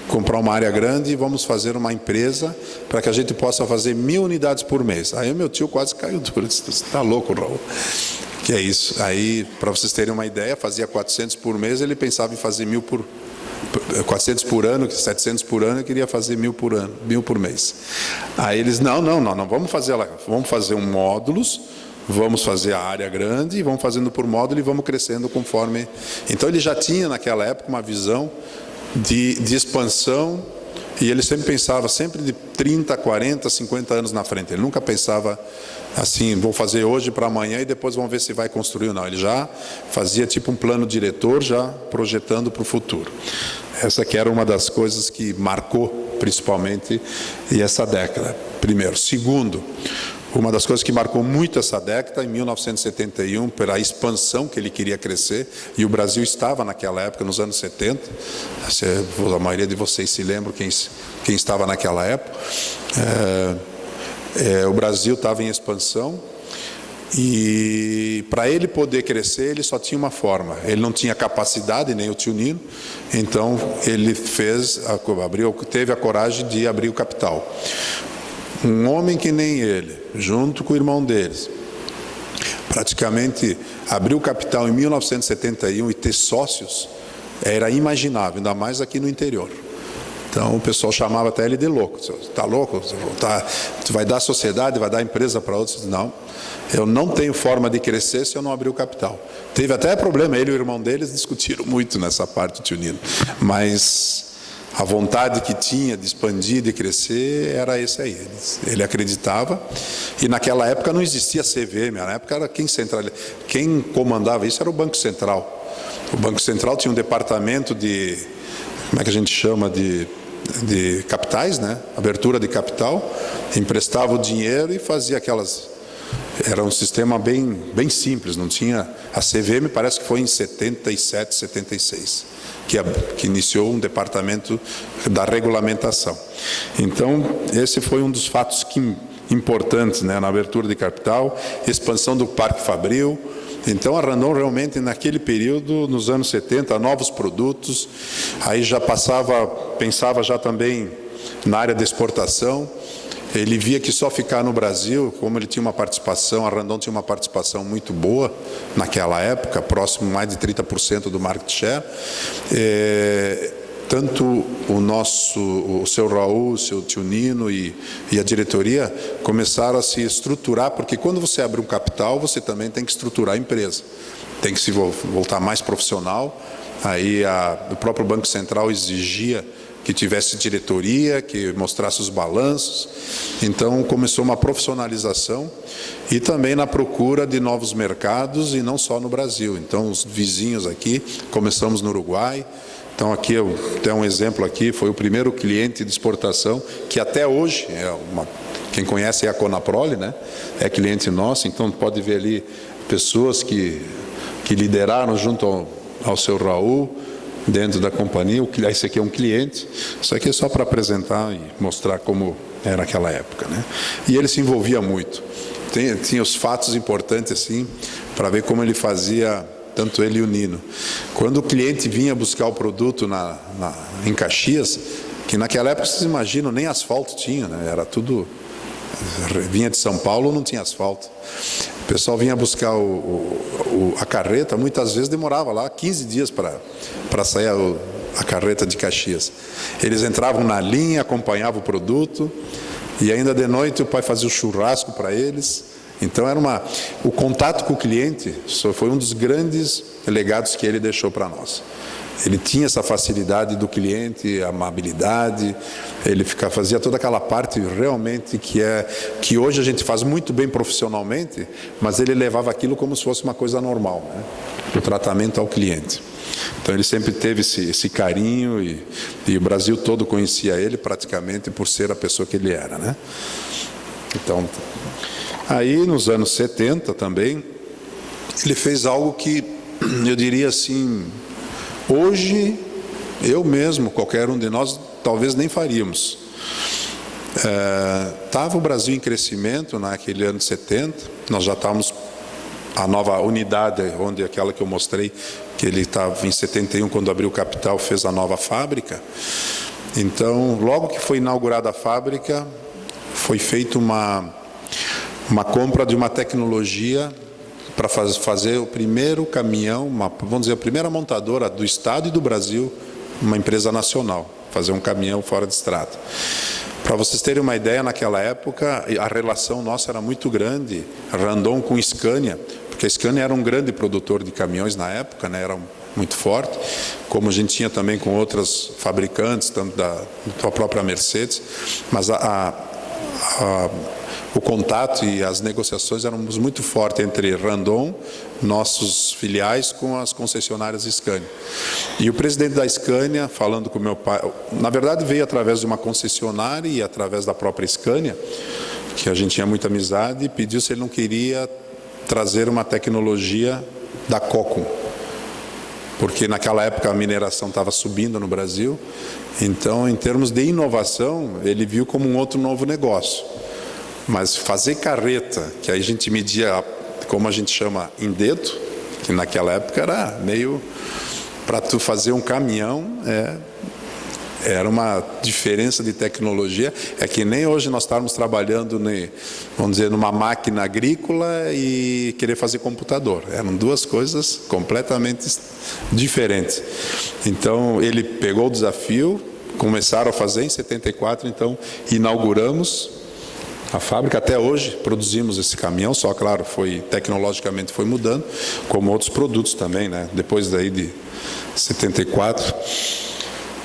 S6: comprar uma área grande e vamos fazer uma empresa para que a gente possa fazer 1000 unidades por mês. Aí o meu tio quase caiu duro, disse: você está louco, Raul? Que é isso? Aí, para vocês terem uma ideia, fazia 400 por mês, ele pensava em fazer 400 por ano, 700 por ano, eu queria fazer 1000 por ano, 1000 por mês. Aí eles: não vamos fazer lá, vamos fazer módulos, vamos fazer a área grande, vamos fazendo por módulo e vamos crescendo conforme... Então ele já tinha naquela época uma visão de expansão, e ele sempre pensava sempre de 30, 40, 50 anos na frente. Ele nunca pensava assim, vou fazer hoje para amanhã e depois vamos ver se vai construir ou não. Ele já fazia tipo um plano diretor, já projetando para o futuro. Essa que era uma das coisas que marcou principalmente essa década, primeiro. Segundo, uma das coisas que marcou muito essa década, em 1971, pela expansão que ele queria crescer, e o Brasil estava naquela época, nos anos 70, a maioria de vocês se lembram quem estava naquela época, o Brasil estava em expansão, e para ele poder crescer, ele só tinha uma forma. Ele não tinha capacidade, nem o tio Nino, então ele teve a coragem de abrir o capital. Um homem que nem ele, junto com o irmão deles, praticamente abriu o capital em 1971 e ter sócios era imaginável, ainda mais aqui no interior. Então o pessoal chamava até ele de louco. Está louco? Tu vai dar sociedade, vai dar empresa para outros? Não, eu não tenho forma de crescer se eu não abrir o capital. Teve até problema, ele e o irmão deles discutiram muito nessa parte, o tio Nino. Mas a vontade que tinha de expandir, de crescer, era esse aí. Ele acreditava. E naquela época não existia CVM, na época era quem comandava isso era o Banco Central. O Banco Central tinha um departamento de, como é que a gente chama, de capitais, né? Abertura de capital, emprestava o dinheiro e fazia aquelas... Era um sistema bem simples, não tinha... A CVM parece que foi em 77, 76, que iniciou um departamento da regulamentação. Então, esse foi um dos fatos importantes, né, na abertura de capital, expansão do Parque Fabril. Então, a Randon realmente, naquele período, nos anos 70, novos produtos, aí já pensava já também na área de exportação. Ele via que só ficar no Brasil, como ele tinha uma participação, a Randon tinha uma participação muito boa naquela época, próximo mais de 30% do market share, tanto o seu Raul, o seu tio Nino e a diretoria começaram a se estruturar, porque quando você abre um capital, você também tem que estruturar a empresa, tem que se voltar mais profissional. Aí o próprio Banco Central exigia que tivesse diretoria, que mostrasse os balanços. Então começou uma profissionalização e também na procura de novos mercados, e não só no Brasil. Então os vizinhos aqui, começamos no Uruguai. Então aqui eu tenho um exemplo aqui, foi o primeiro cliente de exportação que até hoje quem conhece é a Conaprole, né? É cliente nosso. Então pode ver ali pessoas que lideraram junto ao seu Raul, dentro da companhia. Esse aqui é um cliente, isso aqui é só para apresentar e mostrar como era aquela época, né? E ele se envolvia muito, tinha os fatos importantes assim, para ver como ele fazia, tanto ele e o Nino. Quando o cliente vinha buscar o produto em Caxias, que naquela época, vocês imaginam, nem asfalto tinha, né? Era tudo, vinha de São Paulo, não tinha asfalto. O pessoal vinha buscar a carreta, muitas vezes demorava lá 15 dias para sair a carreta de Caxias. Eles entravam na linha, acompanhavam o produto, e ainda de noite o pai fazia o churrasco para eles. Então o contato com o cliente foi um dos grandes legados que ele deixou para nós. Ele tinha essa facilidade do cliente, a amabilidade, ele fazia toda aquela parte realmente que hoje a gente faz muito bem profissionalmente, mas ele levava aquilo como se fosse uma coisa normal, né? O tratamento ao cliente. Então ele sempre teve esse carinho, e o Brasil todo conhecia ele praticamente por ser a pessoa que ele era, né? Então, aí nos anos 70 também, ele fez algo que eu diria assim, hoje, eu mesmo, qualquer um de nós, talvez nem faríamos. Estava o Brasil em crescimento naquele ano de 70, nós já estávamos, a nova unidade, onde aquela que eu mostrei, que ele estava em 71, quando abriu o capital, fez a nova fábrica. Então, logo que foi inaugurada a fábrica, foi feita uma compra de uma tecnologia para fazer o primeiro caminhão, vamos dizer, a primeira montadora do estado e do Brasil, uma empresa nacional, fazer um caminhão fora de estrada. Para vocês terem uma ideia, naquela época, a relação nossa era muito grande, Randon com Scania, porque a Scania era um grande produtor de caminhões na época, né, era muito forte, como a gente tinha também com outras fabricantes, tanto da própria Mercedes, mas o contato e as negociações eram muito fortes entre Randon, nossos filiais, com as concessionárias Scania. E o presidente da Scania, falando com meu pai, na verdade veio através de uma concessionária e através da própria Scania, que a gente tinha muita amizade, e pediu se ele não queria trazer uma tecnologia da Qualcomm, porque naquela época a mineração estava subindo no Brasil, então em termos de inovação ele viu como um outro novo negócio. Mas fazer carreta, que aí a gente media, como a gente chama, em dedo, que naquela época era meio, para tu fazer um caminhão, era uma diferença de tecnologia, é que nem hoje nós estamos trabalhando, vamos dizer, numa máquina agrícola e querer fazer computador. Eram duas coisas completamente diferentes. Então, ele pegou o desafio, começaram a fazer em 74, então inauguramos a fábrica. Até hoje produzimos esse caminhão, só claro, tecnologicamente foi mudando, como outros produtos também, né? Depois daí de 74.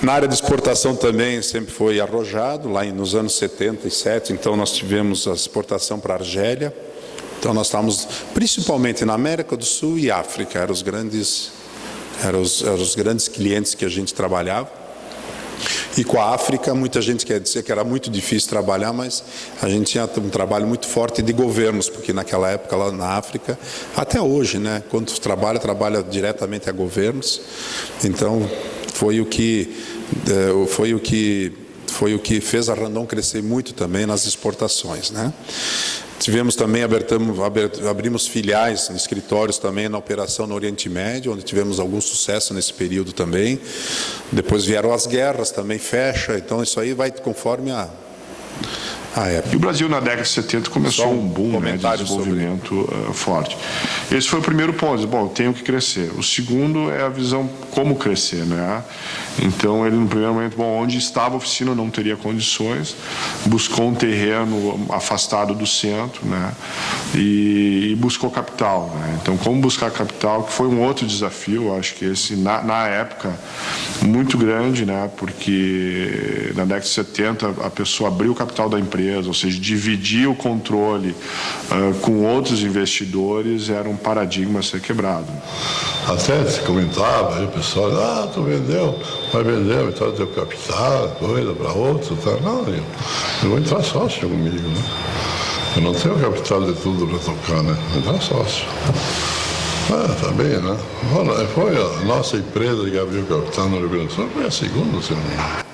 S6: Na área de exportação também sempre foi arrojado, lá nos anos 77, então nós tivemos a exportação para a Argélia. Então nós estávamos principalmente na América do Sul e África, eram os grandes clientes que a gente trabalhava. E com a África, muita gente quer dizer que era muito difícil trabalhar, mas a gente tinha um trabalho muito forte de governos, porque naquela época lá na África, até hoje, né, quando trabalha diretamente a governos. Então foi o que fez a Randon crescer muito também nas exportações, né? Tivemos também, abrimos filiais, escritórios também na operação no Oriente Médio, onde tivemos algum sucesso nesse período também. Depois vieram as guerras, também fecha, então isso aí vai conforme a época.
S8: E o Brasil, na década de 70, começou um boom, né, de desenvolvimento forte. Esse foi o primeiro ponto. Bom, eu tenho que crescer. O segundo é a visão como crescer, né? Então, ele, no primeiro momento, onde estava a oficina não teria condições, buscou um terreno afastado do centro, né? E buscou capital, né? Então, como buscar capital, que foi um outro desafio, acho que esse, na época, muito grande, né? Porque na década de 70, a pessoa abriu o capital da empresa, ou seja, dividir o controle com outros investidores, era um paradigma a ser quebrado.
S7: Até se comentava, aí o pessoal, tu vendeu, vai vender, então deu capital, coisa para outro, tá? Não, eu vou entrar sócio comigo, né? Eu não tenho capital de tudo para tocar, né? Vou entrar sócio. Tá bem, né? Foi a nossa empresa que abriu capital no Rio Grande do Sul, foi a segunda, se não me engano.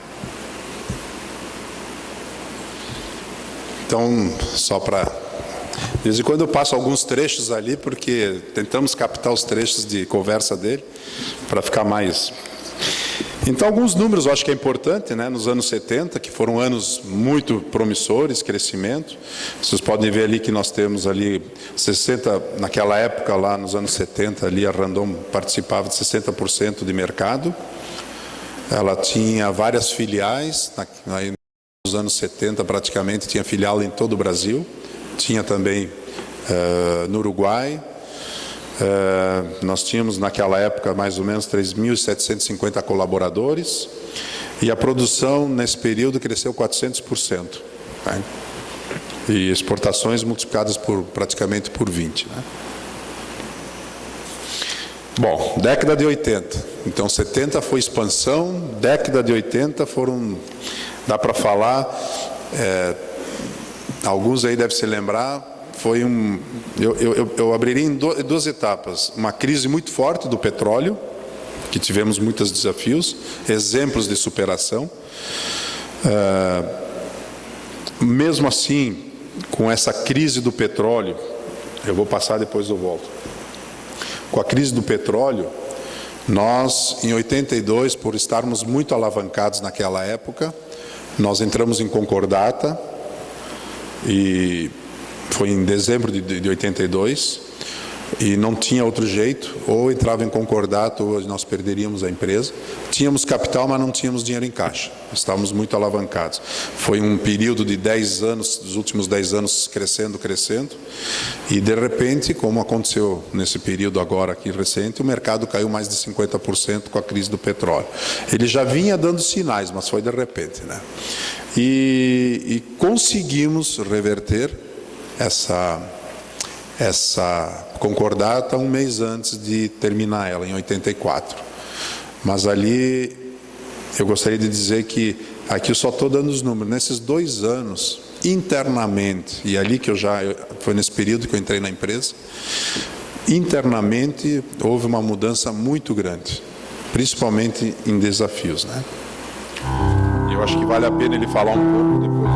S6: Então, só para... De vez em quando eu passo alguns trechos ali, porque tentamos captar os trechos de conversa dele, para ficar mais... Então, alguns números eu acho que é importante, né? Nos anos 70, que foram anos muito promissores, crescimento. Vocês podem ver ali que nós temos ali 60, naquela época lá nos anos 70, ali a Randon participava de 60% de mercado. Ela tinha várias filiais, aí nos anos 70 praticamente tinha filial em todo o Brasil. Tinha também no Uruguai. Nós tínhamos naquela época mais ou menos 3.750 colaboradores e a produção nesse período cresceu 400%, né? E exportações multiplicadas praticamente por 20, né? Bom, década de 80, então 70 foi expansão, década de 80 dá para falar, alguns aí devem se lembrar, foi eu abriria em duas etapas. Uma crise muito forte do petróleo, que tivemos muitos desafios, exemplos de superação. Mesmo assim, com essa crise do petróleo, eu vou passar, depois eu volto. Com a crise do petróleo, nós, em 82, por estarmos muito alavancados naquela época, nós entramos em concordata, e foi em dezembro de 82, e não tinha outro jeito, ou entrava em concordato ou nós perderíamos a empresa. Tínhamos capital, mas não tínhamos dinheiro em caixa, estávamos muito alavancados. Foi um período de 10 anos, dos últimos 10 anos crescendo, e de repente, como aconteceu nesse período agora aqui recente, o mercado caiu mais de 50% com a crise do petróleo. Ele já vinha dando sinais, mas foi de repente, né? E conseguimos reverter essa concordata um mês antes de terminar ela, em 84. Mas ali, eu gostaria de dizer que, aqui eu só estou dando os números, nesses 2 anos, internamente, e ali que foi nesse período que eu entrei na empresa, internamente houve uma mudança muito grande, principalmente em desafios, né? Eu acho que vale a pena ele falar um pouco depois.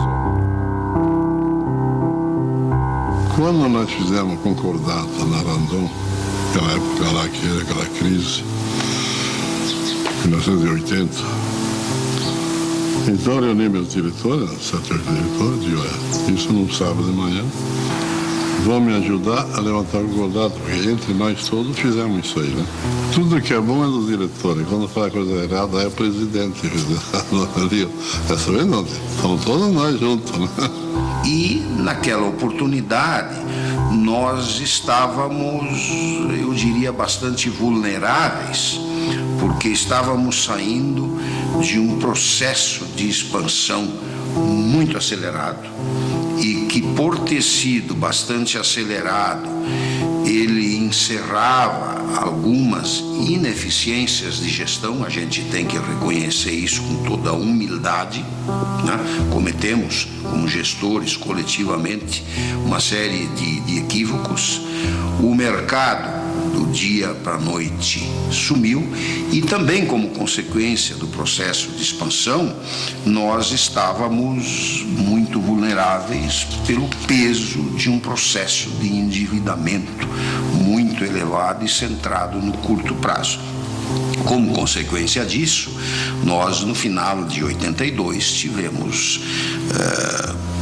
S7: Quando nós fizemos concordata na Randon, naquela época lá, que era aquela crise, 1980, então eu reuni meus diretores, 7 ou 8 diretores, e digo, isso num sábado de manhã, vão me ajudar a levantar o concordata, porque entre nós todos fizemos isso aí, né? Tudo que é bom é dos diretores, quando faz coisa errada é o presidente. Essa vez não, estamos todos nós juntos, né?
S9: E, naquela oportunidade, nós estávamos, eu diria, bastante vulneráveis, porque estávamos saindo de um processo de expansão muito acelerado e que, por ter sido bastante acelerado, ele encerrava algumas ineficiências de gestão. A gente tem que reconhecer isso com toda a humildade, né? Cometemos, como gestores, coletivamente, uma série de equívocos. O mercado, do dia para a noite, sumiu, e também, como consequência do processo de expansão, nós estávamos muito vulneráveis pelo peso de um processo de endividamento muito elevado e centrado no curto prazo. Como consequência disso, nós, no final de 82, tivemos,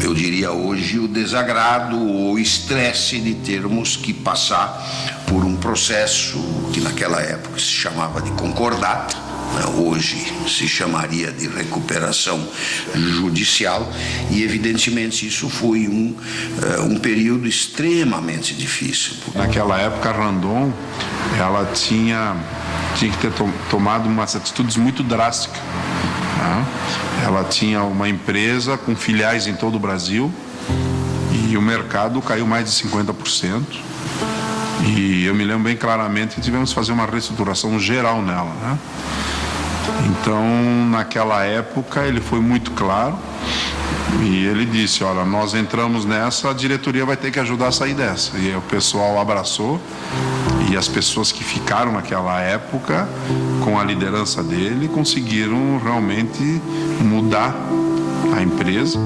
S9: eu diria hoje, o desagrado ou estresse de termos que passar por um processo que naquela época se chamava de concordata, hoje se chamaria de recuperação judicial, e evidentemente isso foi um período extremamente difícil.
S6: Naquela época a Randon, ela tinha que ter tomado umas atitudes muito drásticas, né? Ela tinha uma empresa com filiais em todo o Brasil e o mercado caiu mais de 50%. E eu me lembro bem claramente que tivemos que fazer uma reestruturação geral nela, né? Então, naquela época, ele foi muito claro e ele disse, olha, nós entramos nessa, a diretoria vai ter que ajudar a sair dessa. E o pessoal abraçou, e as pessoas que ficaram naquela época, com a liderança dele, conseguiram realmente mudar a empresa.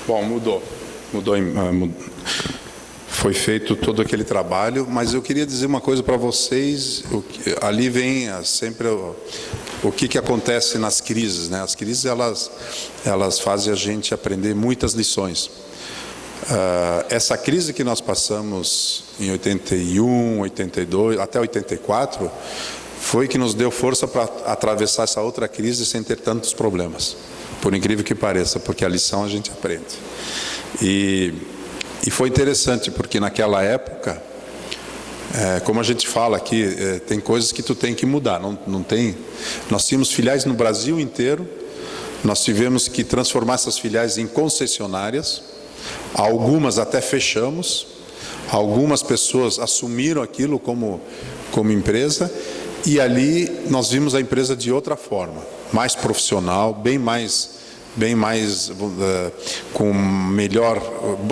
S6: Bom, mudou. Foi feito todo aquele trabalho, mas eu queria dizer uma coisa para vocês. Ali vem sempre o que acontece nas crises, né? As crises elas fazem a gente aprender muitas lições. Essa crise que nós passamos em 81, 82, até 84, foi que nos deu força para atravessar essa outra crise sem ter tantos problemas. Por incrível que pareça, porque a lição a gente aprende. E foi interessante, porque naquela época, como a gente fala aqui, tem coisas que tu tem que mudar, não tem. Nós tínhamos filiais no Brasil inteiro, nós tivemos que transformar essas filiais em concessionárias, algumas até fechamos, algumas pessoas assumiram aquilo como empresa, e ali nós vimos a empresa de outra forma, mais profissional, bem mais com melhor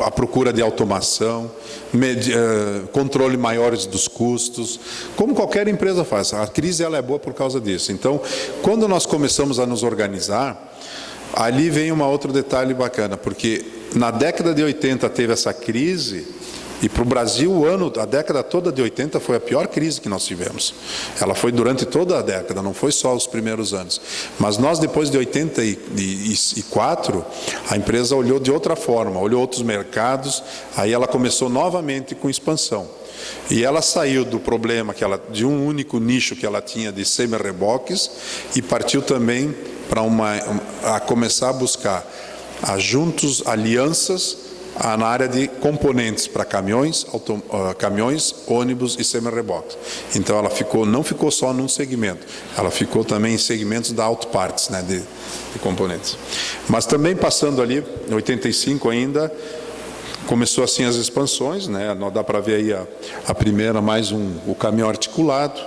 S6: a procura de automação, controle maiores dos custos, como qualquer empresa faz. A crise ela é boa por causa disso. Então, quando nós começamos a nos organizar, ali vem outro detalhe bacana, porque na década de 80 teve essa crise E para o Brasil, a década toda de 80 foi a pior crise que nós tivemos. Ela foi durante toda a década, não foi só os primeiros anos. Mas nós, depois de 84, a empresa olhou de outra forma, olhou outros mercados, aí ela começou novamente com expansão. E ela saiu do problema de um único nicho que ela tinha de semi-reboques e partiu também para a começar a buscar juntos alianças na área de componentes para caminhões, ônibus e semi-reboques. Então ela não ficou só num segmento, ela ficou também em segmentos da auto parts, né, de componentes. Mas também passando ali, em 85 ainda, começou assim as expansões, né? Dá para ver aí a primeira, mais o caminhão articulado.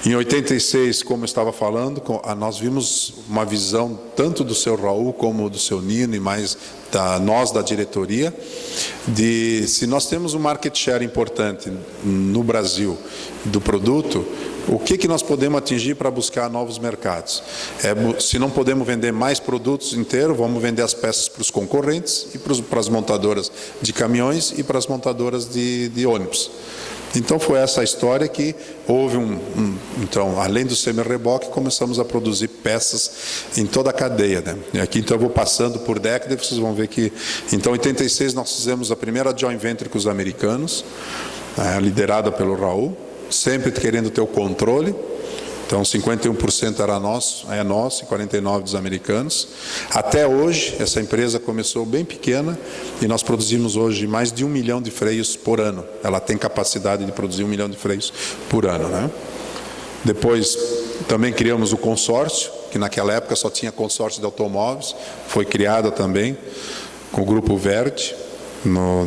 S6: Em 86, como eu estava falando, nós vimos uma visão tanto do seu Raul como do seu Nino e mais nós da diretoria, de se nós temos um market share importante no Brasil do produto, o que nós podemos atingir para buscar novos mercados? Se não podemos vender mais produtos inteiros, vamos vender as peças para os concorrentes e para as montadoras de caminhões e para as montadoras de ônibus. Então foi essa a história que houve então, além do semi-reboque, começamos a produzir peças em toda a cadeia, né? E aqui então eu vou passando por década e vocês vão ver que, então em 86 nós fizemos a primeira joint venture com os americanos, liderada pelo Raul, sempre querendo ter o controle. Então 51% era nosso e 49% dos americanos. Até hoje, essa empresa começou bem pequena e nós produzimos hoje mais de 1 milhão de freios por ano. Ela tem capacidade de produzir 1 milhão de freios por ano, né? Depois também criamos o consórcio, que naquela época só tinha consórcio de automóveis, foi criada também com o Grupo Verde,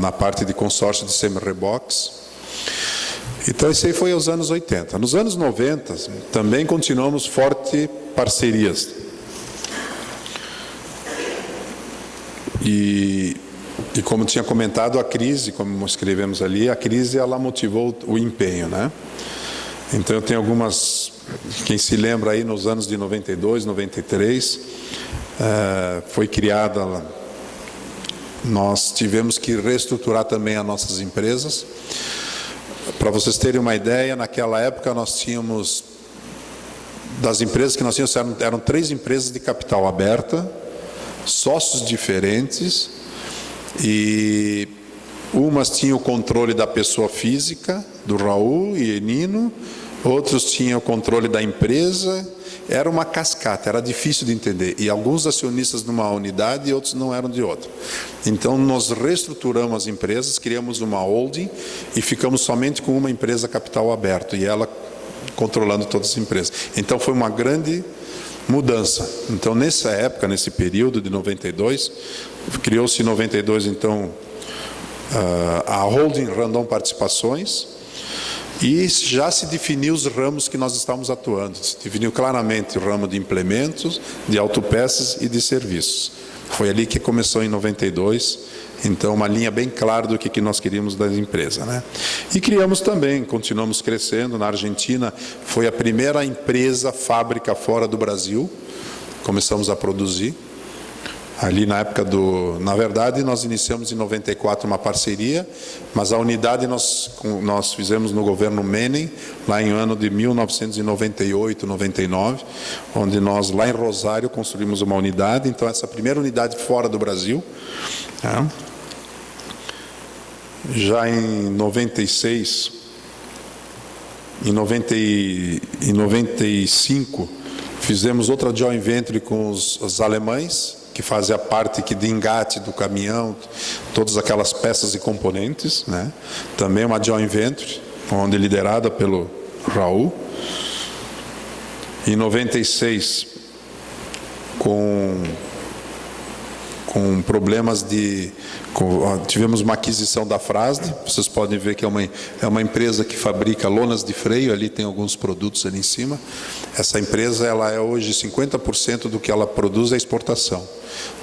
S6: na parte de consórcio de semi-reboques. Então, esse aí foi os anos 80. Nos anos 90, também continuamos forte parcerias. E como tinha comentado, a crise, como escrevemos ali, a crise ela motivou o empenho, né? Então, eu tenho algumas, quem se lembra aí, nos anos de 92, 93, foi criada, nós tivemos que reestruturar também as nossas empresas. Para vocês terem uma ideia, naquela época nós tínhamos, das empresas que nós tínhamos, eram 3 empresas de capital aberta, sócios diferentes, e umas tinham o controle da pessoa física, do Raul e Nino, outros tinham o controle da empresa. Era uma cascata, era difícil de entender. E alguns acionistas numa unidade e outros não eram de outra. Então, nós reestruturamos as empresas, criamos uma holding e ficamos somente com uma empresa capital aberto, e ela controlando todas as empresas. Então, foi uma grande mudança. Então, nessa época, nesse período de 92, criou-se em 92, então, a holding Randon Participações, e já se definiu os ramos que nós estávamos atuando. Se definiu claramente o ramo de implementos, de autopeças e de serviços. Foi ali que começou em 92, então uma linha bem clara do que nós queríamos da empresa, né? E criamos também, continuamos crescendo. Na Argentina foi a primeira empresa fábrica fora do Brasil, começamos a produzir. Ali na época na verdade, nós iniciamos em 94 uma parceria, mas a unidade nós fizemos no governo Menem, lá em ano de 1998, 99, onde nós, lá em Rosário, construímos uma unidade. Então, essa primeira unidade fora do Brasil. Já em 96, em 95, fizemos outra joint venture com os alemães, que fazem a parte de engate do caminhão, todas aquelas peças e componentes, né? Também uma joint venture, onde liderada pelo Raul. Em 96, com problemas tivemos uma aquisição da Frasle. Vocês podem ver que é uma empresa que fabrica lonas de freio, ali tem alguns produtos ali em cima. Essa empresa, ela é hoje 50% do que ela produz é exportação.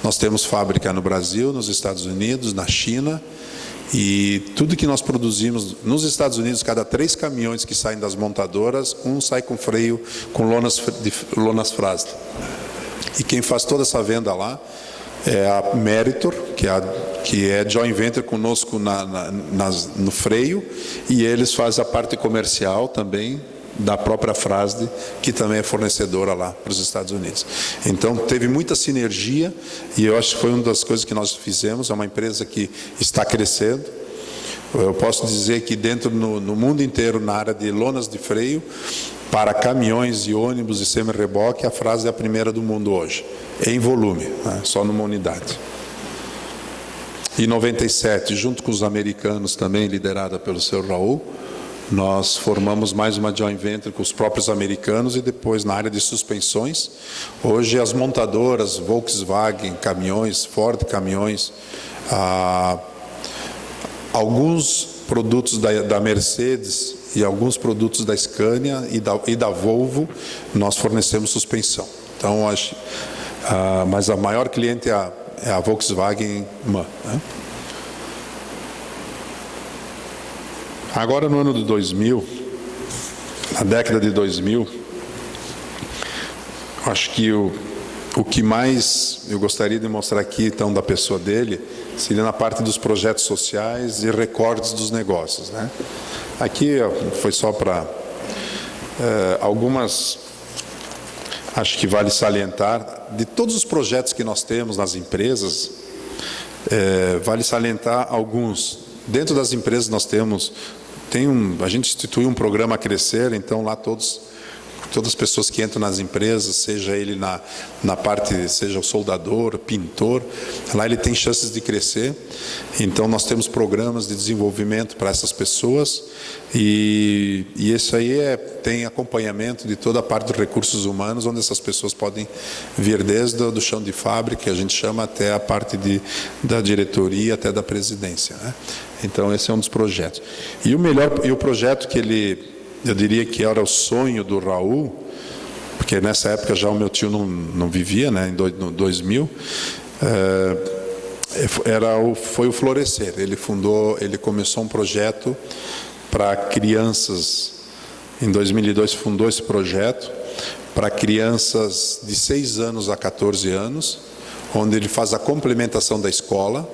S6: Nós temos fábrica no Brasil, nos Estados Unidos, na China, e tudo que nós produzimos nos Estados Unidos, cada 3 caminhões que saem das montadoras, um sai com freio, com lonas Frasle. E quem faz toda essa venda lá é a Meritor, que é joint venture conosco no freio, e eles fazem a parte comercial também da própria Fras-le, que também é fornecedora lá para os Estados Unidos. Então, teve muita sinergia, e eu acho que foi uma das coisas que nós fizemos. É uma empresa que está crescendo. Eu posso dizer que no mundo inteiro, na área de lonas de freio, para caminhões e ônibus e semi-reboque, a Fras-le é a primeira do mundo hoje, em volume, né? Só numa unidade. Em 97, junto com os americanos, também liderada pelo Sr. Raul, nós formamos mais uma joint venture com os próprios americanos, e depois na área de suspensões. Hoje as montadoras, Volkswagen, caminhões, Ford caminhões, alguns produtos da Mercedes e alguns produtos da Scania e da Volvo, nós fornecemos suspensão. Então, mas a maior cliente é a Volkswagen MAN, né? Agora, no ano de 2000, na década de 2000, acho que o que mais eu gostaria de mostrar aqui, então, da pessoa dele, seria na parte dos projetos sociais e recordes dos negócios, né? Aqui foi só para algumas, acho que vale salientar, de todos os projetos que nós temos nas empresas, vale salientar alguns. Dentro das empresas nós temos, a gente instituiu um programa Crescer, então lá todas as pessoas que entram nas empresas, seja ele na parte, seja o soldador, pintor, lá ele tem chances de crescer. Então nós temos programas de desenvolvimento para essas pessoas, e isso aí tem acompanhamento de toda a parte dos recursos humanos, onde essas pessoas podem vir desde o chão de fábrica, que a gente chama, até a parte da diretoria, até da presidência, né? Então esse é um dos projetos. E o projeto que eu diria que era o sonho do Raul, porque nessa época já o meu tio não vivia, né, em 2000, foi o Florescer. Ele começou um projeto para crianças, em 2002 fundou esse projeto, para crianças de 6 anos a 14 anos, onde ele faz a complementação da escola,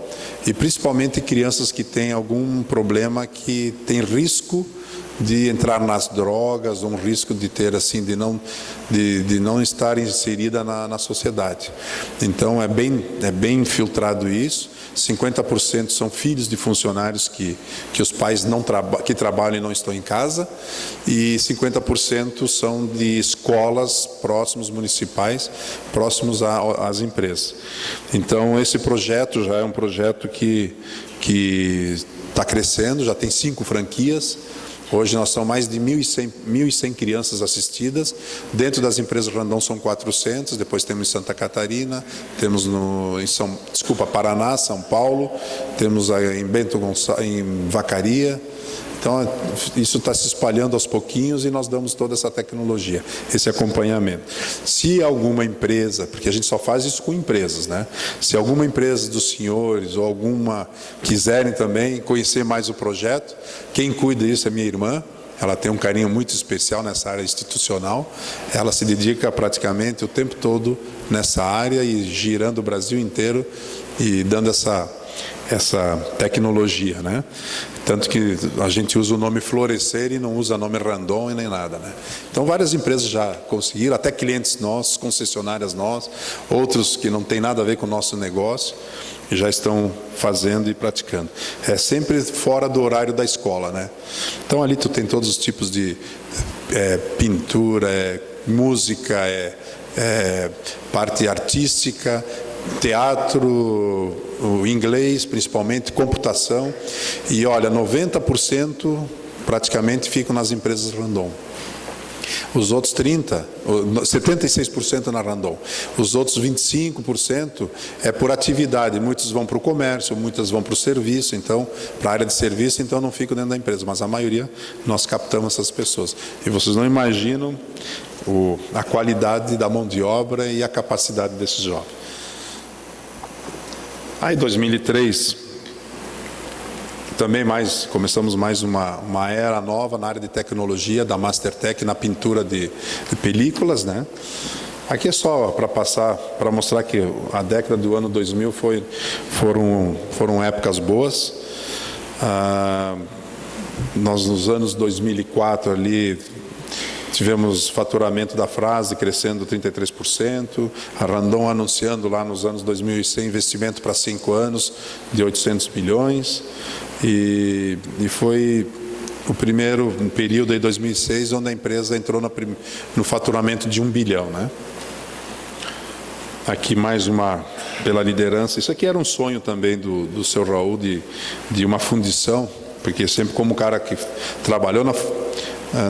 S6: e principalmente crianças que têm algum problema, que tem risco de entrar nas drogas, um risco de ter, assim, de não estar inserida na sociedade. Então é bem filtrado isso. 50% são filhos de funcionários que os pais que trabalham e não estão em casa, e 50% são de escolas próximos, municipais, próximos às empresas. Então esse projeto já é um projeto que está crescendo, já tem 5 franquias. Hoje nós somos mais de 1.100 crianças assistidas. Dentro das empresas Randon são 400, depois temos em Santa Catarina, temos Paraná, São Paulo, temos em Vacaria. Então, isso está se espalhando aos pouquinhos, e nós damos toda essa tecnologia, esse acompanhamento. Se alguma empresa, porque a gente só faz isso com empresas, né? Se alguma empresa dos senhores ou alguma quiserem também conhecer mais o projeto, quem cuida disso é minha irmã. Ela tem um carinho muito especial nessa área institucional. Ela se dedica praticamente o tempo todo nessa área, e girando o Brasil inteiro e dando essa tecnologia, né? Tanto que a gente usa o nome Florescer e não usa o nome Randon e nem nada, né? Então várias empresas já conseguiram, até clientes nossos, concessionárias nossas, outros que não tem nada a ver com o nosso negócio, já estão fazendo e praticando. É sempre fora do horário da escola, né? Então ali tu tem todos os tipos de pintura, música, parte artística, teatro, o inglês, principalmente, computação. E olha, 90% praticamente ficam nas empresas Randon. Os outros 76% na Randon. Os outros 25% é por atividade. Muitos vão para o comércio, muitas vão para o serviço, então, para a área de serviço, então não ficam dentro da empresa. Mas a maioria, nós captamos essas pessoas. E vocês não imaginam a qualidade da mão de obra e a capacidade desses jovens. Aí, em 2003, também começamos mais uma era nova na área de tecnologia, da Mastertech, na pintura de películas, né? Aqui é só para passar, para mostrar que a década do ano 2000 foram épocas boas. Nós, nos anos 2004, ali, tivemos faturamento da Fras crescendo 33%, a Randon anunciando lá nos anos 2006 investimento para 5 anos de 800 milhões, e foi o primeiro período em 2006 onde a empresa entrou no faturamento de 1 bilhão, né? Aqui mais uma, pela liderança. Isso aqui era um sonho também do seu Raul, de uma fundição, porque sempre como cara que trabalhou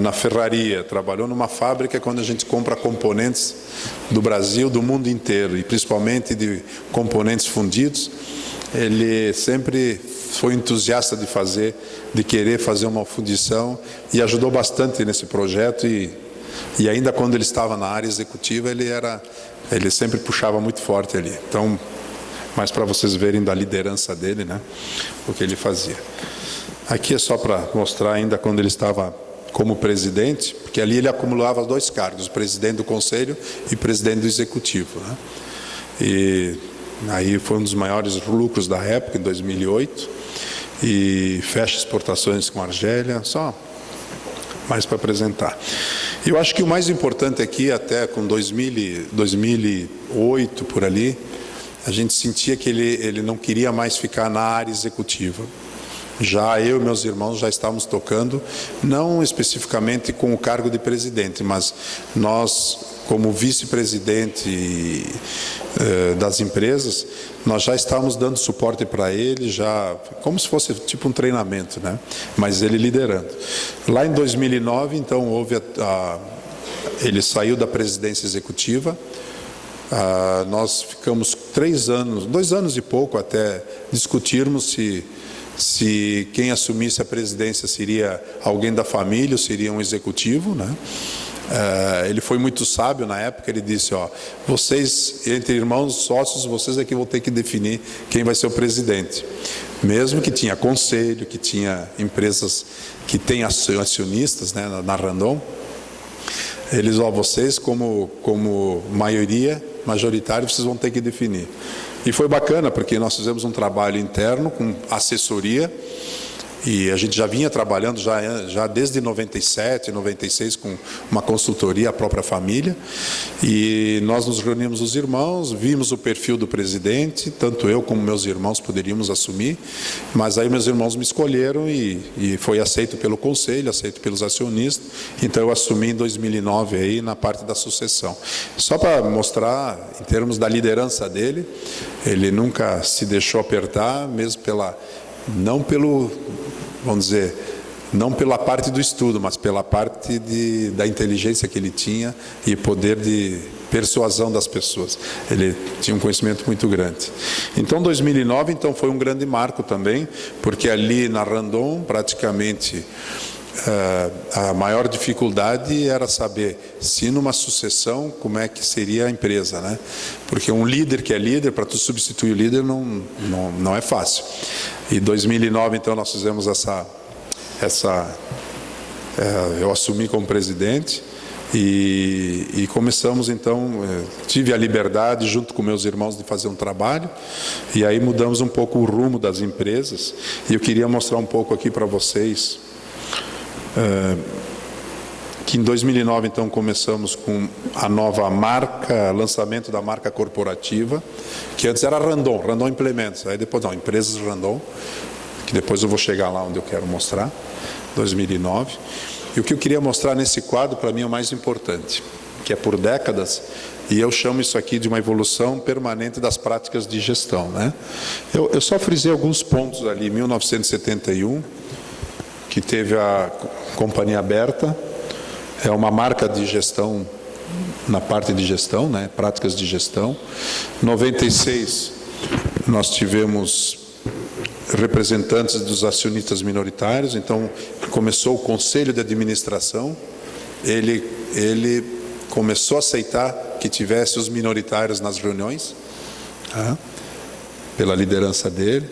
S6: na ferraria, trabalhou numa fábrica, quando a gente compra componentes do Brasil, do mundo inteiro, e principalmente de componentes fundidos, ele sempre foi entusiasta de querer fazer uma fundição, e ajudou bastante nesse projeto, e ainda quando ele estava na área executiva, ele sempre puxava muito forte ali. Então, mais para vocês verem da liderança dele, né, o que ele fazia. Aqui é só para mostrar ainda quando ele estava como presidente, porque ali ele acumulava 2 cargos, presidente do conselho e presidente do executivo, né? E aí foi um dos maiores lucros da época, em 2008, e fecha exportações com a Argélia, só mais para apresentar. Eu acho que o mais importante aqui, até com 2008, por ali, a gente sentia que ele não queria mais ficar na área executiva. Já eu e meus irmãos já estávamos tocando, não especificamente com o cargo de presidente, mas nós, como vice-presidente das empresas, nós já estávamos dando suporte para ele, já como se fosse tipo um treinamento, né? Mas ele liderando. Lá em 2009, então, ele saiu da presidência executiva. Nós ficamos 2 anos e pouco até discutirmos se quem assumisse a presidência seria alguém da família ou seria um executivo, né? Ele foi muito sábio na época, ele disse, vocês, entre irmãos, sócios, vocês é que vão ter que definir quem vai ser o presidente. Mesmo que tinha conselho, que tinha empresas que têm acionistas, né, na Randon, eles, vocês como majoritário, vocês vão ter que definir. E foi bacana, porque nós fizemos um trabalho interno com assessoria, e a gente já vinha trabalhando já desde 97, 96 com uma consultoria, a própria família, e nós nos reunimos os irmãos, vimos o perfil do presidente, tanto eu como meus irmãos poderíamos assumir, mas aí meus irmãos me escolheram e foi aceito pelo conselho, aceito pelos acionistas, então eu assumi em 2009 aí na parte da sucessão. Só para mostrar, em termos da liderança dele, ele nunca se deixou apertar, mesmo não pela parte do estudo, mas pela parte da inteligência que ele tinha e poder de persuasão das pessoas. Ele tinha um conhecimento muito grande. Então, 2009 foi um grande marco também, porque ali na Randon, praticamente, a maior dificuldade era saber se numa sucessão, como é que seria a empresa, né? Porque um líder que é líder, para tu substituir o líder, não é fácil. E 2009, então, nós fizemos eu assumi como presidente e começamos, então, tive a liberdade, junto com meus irmãos, de fazer um trabalho, e aí mudamos um pouco o rumo das empresas, e eu queria mostrar um pouco aqui para vocês, que em 2009, então, começamos com a nova marca, lançamento da marca corporativa, que antes era Randon Implementos, aí depois, Empresas Randon, que depois eu vou chegar lá onde eu quero mostrar, 2009. E o que eu queria mostrar nesse quadro, para mim, é o mais importante, que é por décadas, e eu chamo isso aqui de uma evolução permanente das práticas de gestão, né? Eu só frisei alguns pontos ali, 1971, que teve a Companhia Aberta, é uma marca de gestão, na parte de gestão, né? Práticas de gestão. 96, nós tivemos representantes dos acionistas minoritários, então começou o Conselho de Administração, ele começou a aceitar que tivesse os minoritários nas reuniões, pela liderança dele.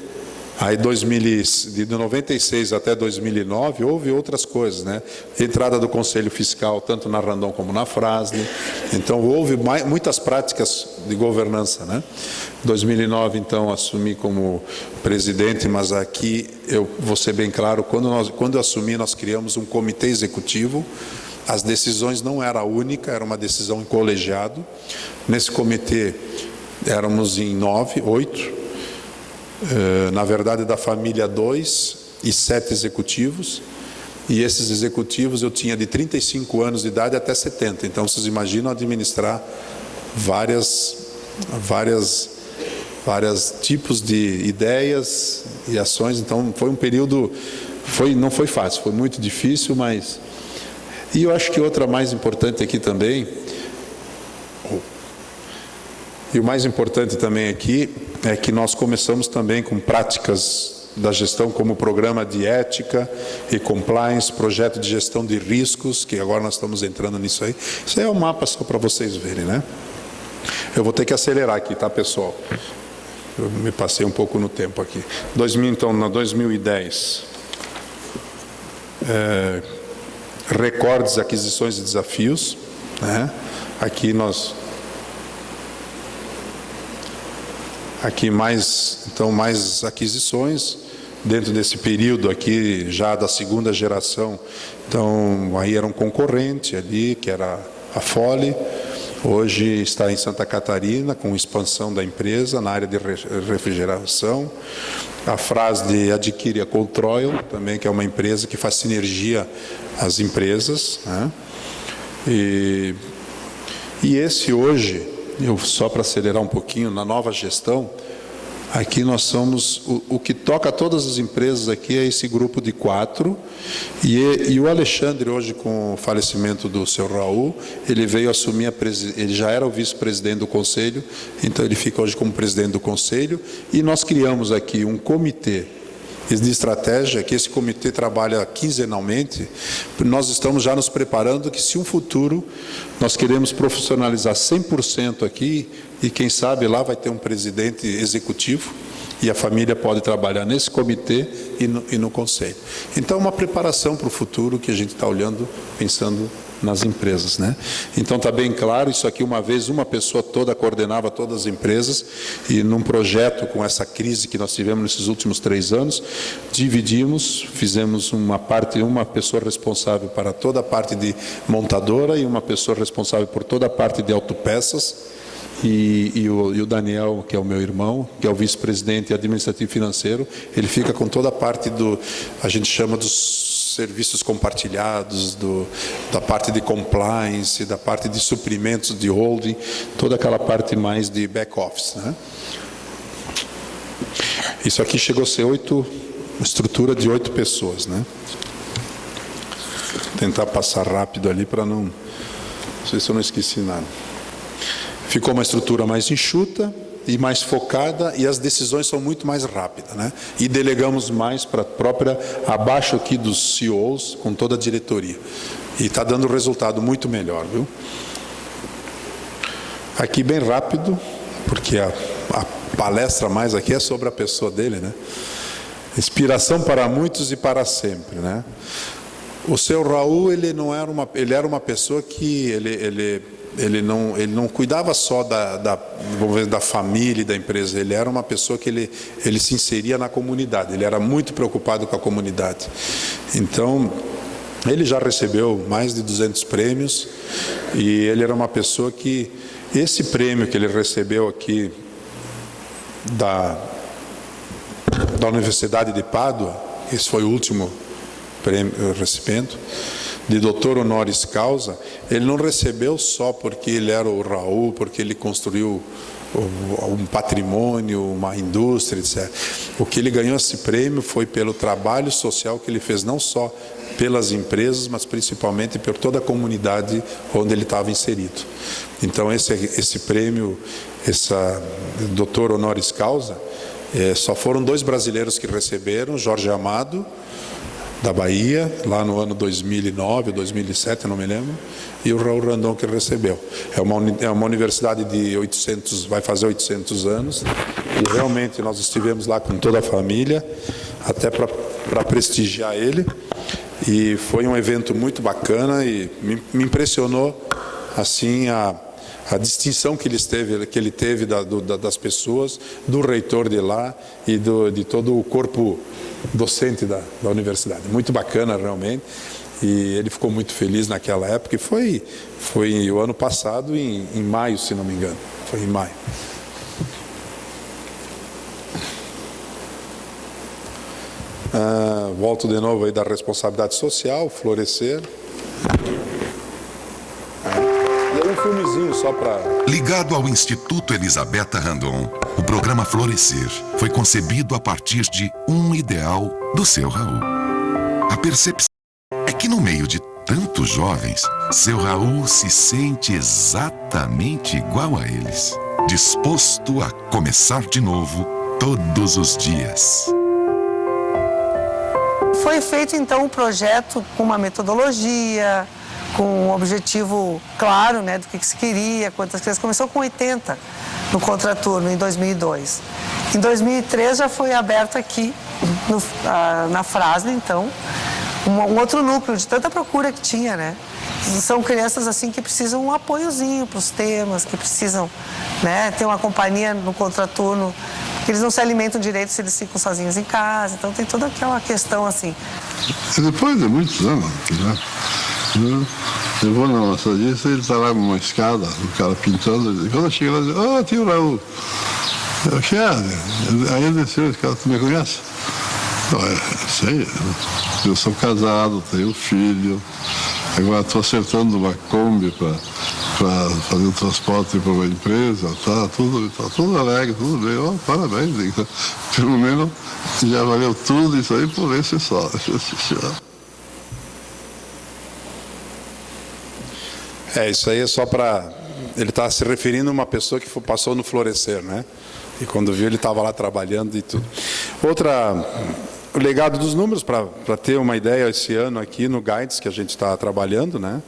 S6: Aí de 96 até 2009 houve outras coisas, né? Entrada do Conselho Fiscal tanto na Randon como na Fras-le. Então houve muitas práticas de governança, né? 2009 então assumi como presidente, mas aqui eu vou ser bem claro, quando eu assumi nós criamos um comitê executivo. As decisões não era única, era uma decisão em colegiado. Nesse comitê éramos em 8. Na verdade, da família 2 e 7 executivos, e esses executivos eu tinha de 35 anos de idade até 70, então vocês imaginam administrar várias tipos de ideias e ações, então foi um período, não foi fácil, foi muito difícil, mas... E eu acho que outra mais importante aqui também, e o mais importante também aqui, é que nós começamos também com práticas da gestão, como programa de ética e compliance, projeto de gestão de riscos, que agora nós estamos entrando nisso aí. Isso aí é um mapa só para vocês verem, né? Eu vou ter que acelerar aqui, tá, pessoal? Eu me passei um pouco no tempo aqui. Então, na 2010, recordes, aquisições e desafios, né? Aqui mais aquisições dentro desse período aqui já da segunda geração. Então aí era um concorrente ali, que era a Fole. Hoje está em Santa Catarina com expansão da empresa na área de refrigeração. A Fras-le adquire a Controil também, que é uma empresa que faz sinergia às empresas, né? E esse hoje, só para acelerar um pouquinho, na nova gestão, aqui nós somos, o que toca a todas as empresas aqui é esse grupo de 4, e o Alexandre hoje, com o falecimento do seu Raul, ele veio assumir ele já era o vice-presidente do conselho, então ele fica hoje como presidente do conselho, e nós criamos aqui um comitê de estratégia, que esse comitê trabalha quinzenalmente. Nós estamos já nos preparando que, se um futuro, nós queremos profissionalizar 100% aqui, e quem sabe lá vai ter um presidente executivo, e a família pode trabalhar nesse comitê e no conselho. Então, uma preparação para o futuro que a gente está olhando, pensando nas empresas, né? Então está bem claro, isso aqui uma vez uma pessoa toda coordenava todas as empresas, e num projeto com essa crise que nós tivemos nesses últimos 3 anos, dividimos, fizemos uma pessoa responsável para toda a parte de montadora e uma pessoa responsável por toda a parte de autopeças, e o Daniel, que é o meu irmão, que é o vice-presidente administrativo financeiro, ele fica com toda a parte a gente chama dos serviços compartilhados, da parte de compliance, da parte de suprimentos de holding, toda aquela parte mais de back-office, né? Isso aqui chegou a ser estrutura de 8 pessoas, né? Vou tentar passar rápido ali para não sei se eu não esqueci nada. Ficou uma estrutura mais enxuta e mais focada, e as decisões são muito mais rápidas, né? E delegamos mais para a própria, abaixo aqui dos CEOs, com toda a diretoria. E está dando resultado muito melhor, viu? Aqui bem rápido, porque a palestra mais aqui é sobre a pessoa dele, né? Inspiração para muitos e para sempre, né? O seu Raul, ele era uma pessoa que ele não cuidava só da família e da empresa, ele era uma pessoa que ele se inseria na comunidade, ele era muito preocupado com a comunidade. Então, ele já recebeu mais de 200 prêmios, e ele era uma pessoa que, esse prêmio que ele recebeu aqui da Universidade de Pádua, esse foi o último recebimento, de doutor honoris causa, ele não recebeu só porque ele era o Raul, porque ele construiu um patrimônio, uma indústria, etc. O que ele ganhou esse prêmio foi pelo trabalho social que ele fez, não só pelas empresas, mas principalmente por toda a comunidade onde ele estava inserido. Então esse prêmio, doutor honoris causa, só foram 2 brasileiros que receberam, Jorge Amado da Bahia, lá no ano 2009, 2007, não me lembro, e o Raul Randon que recebeu. É uma universidade de 800, vai fazer 800 anos, e realmente nós estivemos lá com toda a família, até para prestigiar ele, e foi um evento muito bacana e me impressionou assim a distinção que ele teve das pessoas, do reitor de lá e de todo o corpo docente da universidade. Muito bacana realmente, e ele ficou muito feliz naquela época, e foi o ano passado em maio, se não me engano, foi em maio. Volto de novo aí da responsabilidade social, Florescer. E um filmezinho só para...
S10: Ligado ao Instituto Elisabetta Randon, o programa Florescer foi concebido a partir de um ideal do seu Raul. A percepção é que no meio de tantos jovens, seu Raul se sente exatamente igual a eles, disposto a começar de novo todos os dias.
S11: Foi feito então um projeto com uma metodologia, com um objetivo claro, né, do que se queria, quantas crianças. Começou com 80 no contraturno em 2002. Em 2003 já foi aberto aqui na Frasle, então, um outro núcleo de tanta procura que tinha, né? São crianças assim que precisam um apoiozinho para os temas, que precisam, né, ter uma companhia no contraturno, porque eles não se alimentam direito se eles ficam sozinhos em casa, então tem toda aquela questão assim.
S7: Depois de muitos anos, né? Eu vou na massagista e ele está lá numa escada, o cara pintando, e quando eu chego lá, eu digo, tio Raul, eu quero. Aí ele desceu, esse cara, tu me conhece? Eu sei, eu sou casado, tenho filho, agora estou acertando uma Kombi para fazer o transporte para uma empresa, tá tudo alegre, tudo bem, oh, parabéns, digo. Pelo menos já valeu tudo isso aí por esse só.
S6: Isso aí é só para... Ele está se referindo a uma pessoa que passou no Florescer, né? E quando viu, ele estava lá trabalhando e tudo. O legado dos números, para ter uma ideia, esse ano aqui no Guides, que a gente está trabalhando, né?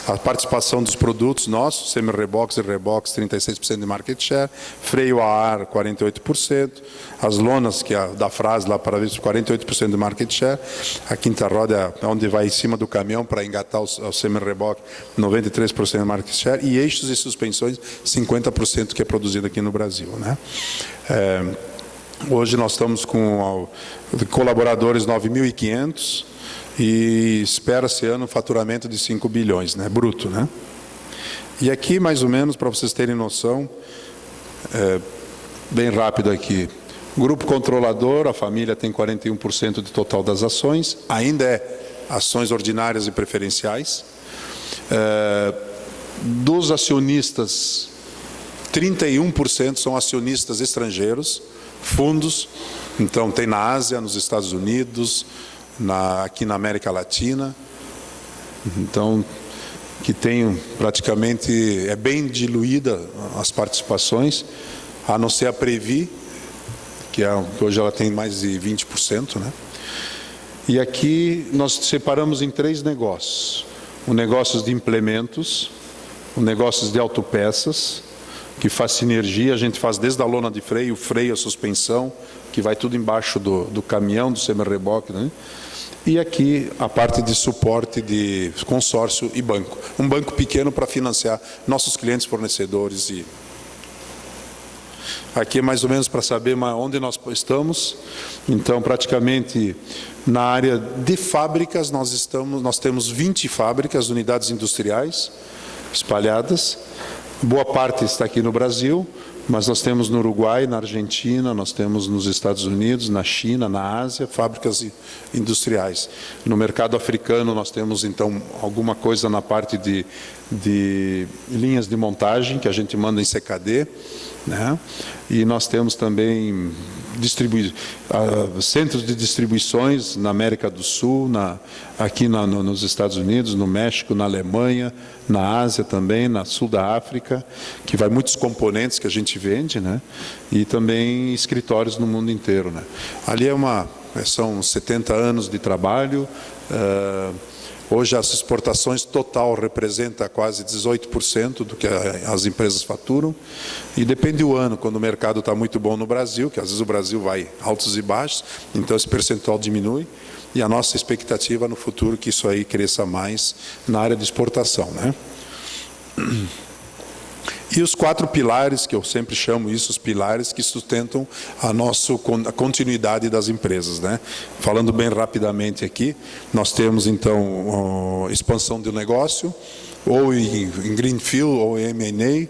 S6: A participação dos produtos nossos, semi-rebox e rebox, 36% de market share, freio a ar, 48%, as lonas, que é da Frasle lá para ver 48% de market share, a quinta roda é onde vai em cima do caminhão para engatar o semi-reboque, 93% de market share, e eixos e suspensões, 50% que é produzido aqui no Brasil, né? Hoje nós estamos com colaboradores 9.500 e espera esse ano um faturamento de 5 bilhões, né, bruto, né? E aqui, mais ou menos, para vocês terem noção, bem rápido aqui, grupo controlador, a família tem 41% do total das ações, ainda é ações ordinárias e preferenciais. Dos acionistas, 31% são acionistas estrangeiros, fundos, então tem na Ásia, nos Estados Unidos, aqui na América Latina, então que tem praticamente, é bem diluída as participações, a não ser a Previ, que hoje ela tem mais de 20%, né? E aqui nós separamos em 3 negócios, o negócio de implementos, o negócio de autopeças, que faz sinergia, a gente faz desde a lona de freio, a suspensão, que vai tudo embaixo do caminhão, do semi-reboque, né? E aqui a parte de suporte de consórcio e banco. Um banco pequeno para financiar nossos clientes fornecedores. E aqui é mais ou menos para saber onde nós estamos. Então, praticamente, na área de fábricas, nós temos 20 fábricas, unidades industriais espalhadas. Boa parte está aqui no Brasil, mas nós temos no Uruguai, na Argentina, nós temos nos Estados Unidos, na China, na Ásia, fábricas industriais. No mercado africano nós temos então alguma coisa na parte de linhas de montagem que a gente manda em CKD, né? E nós temos também centros de distribuições na América do Sul, aqui nos Estados Unidos, no México, na Alemanha, na Ásia também, no sul da África, que vai muitos componentes que a gente vende, né? E também escritórios no mundo inteiro, né? Ali é uma são 70 anos de trabalho. Hoje as exportações total representa quase 18% do que as empresas faturam, e depende do ano, quando o mercado está muito bom no Brasil, que às vezes o Brasil vai altos e baixos, então esse percentual diminui, e a nossa expectativa no futuro é que isso aí cresça mais na área de exportação, né? E os 4 pilares, que eu sempre chamo isso, os pilares que sustentam a continuidade das empresas, né? Falando bem rapidamente aqui, nós temos então expansão do negócio, ou em Greenfield ou em M&A,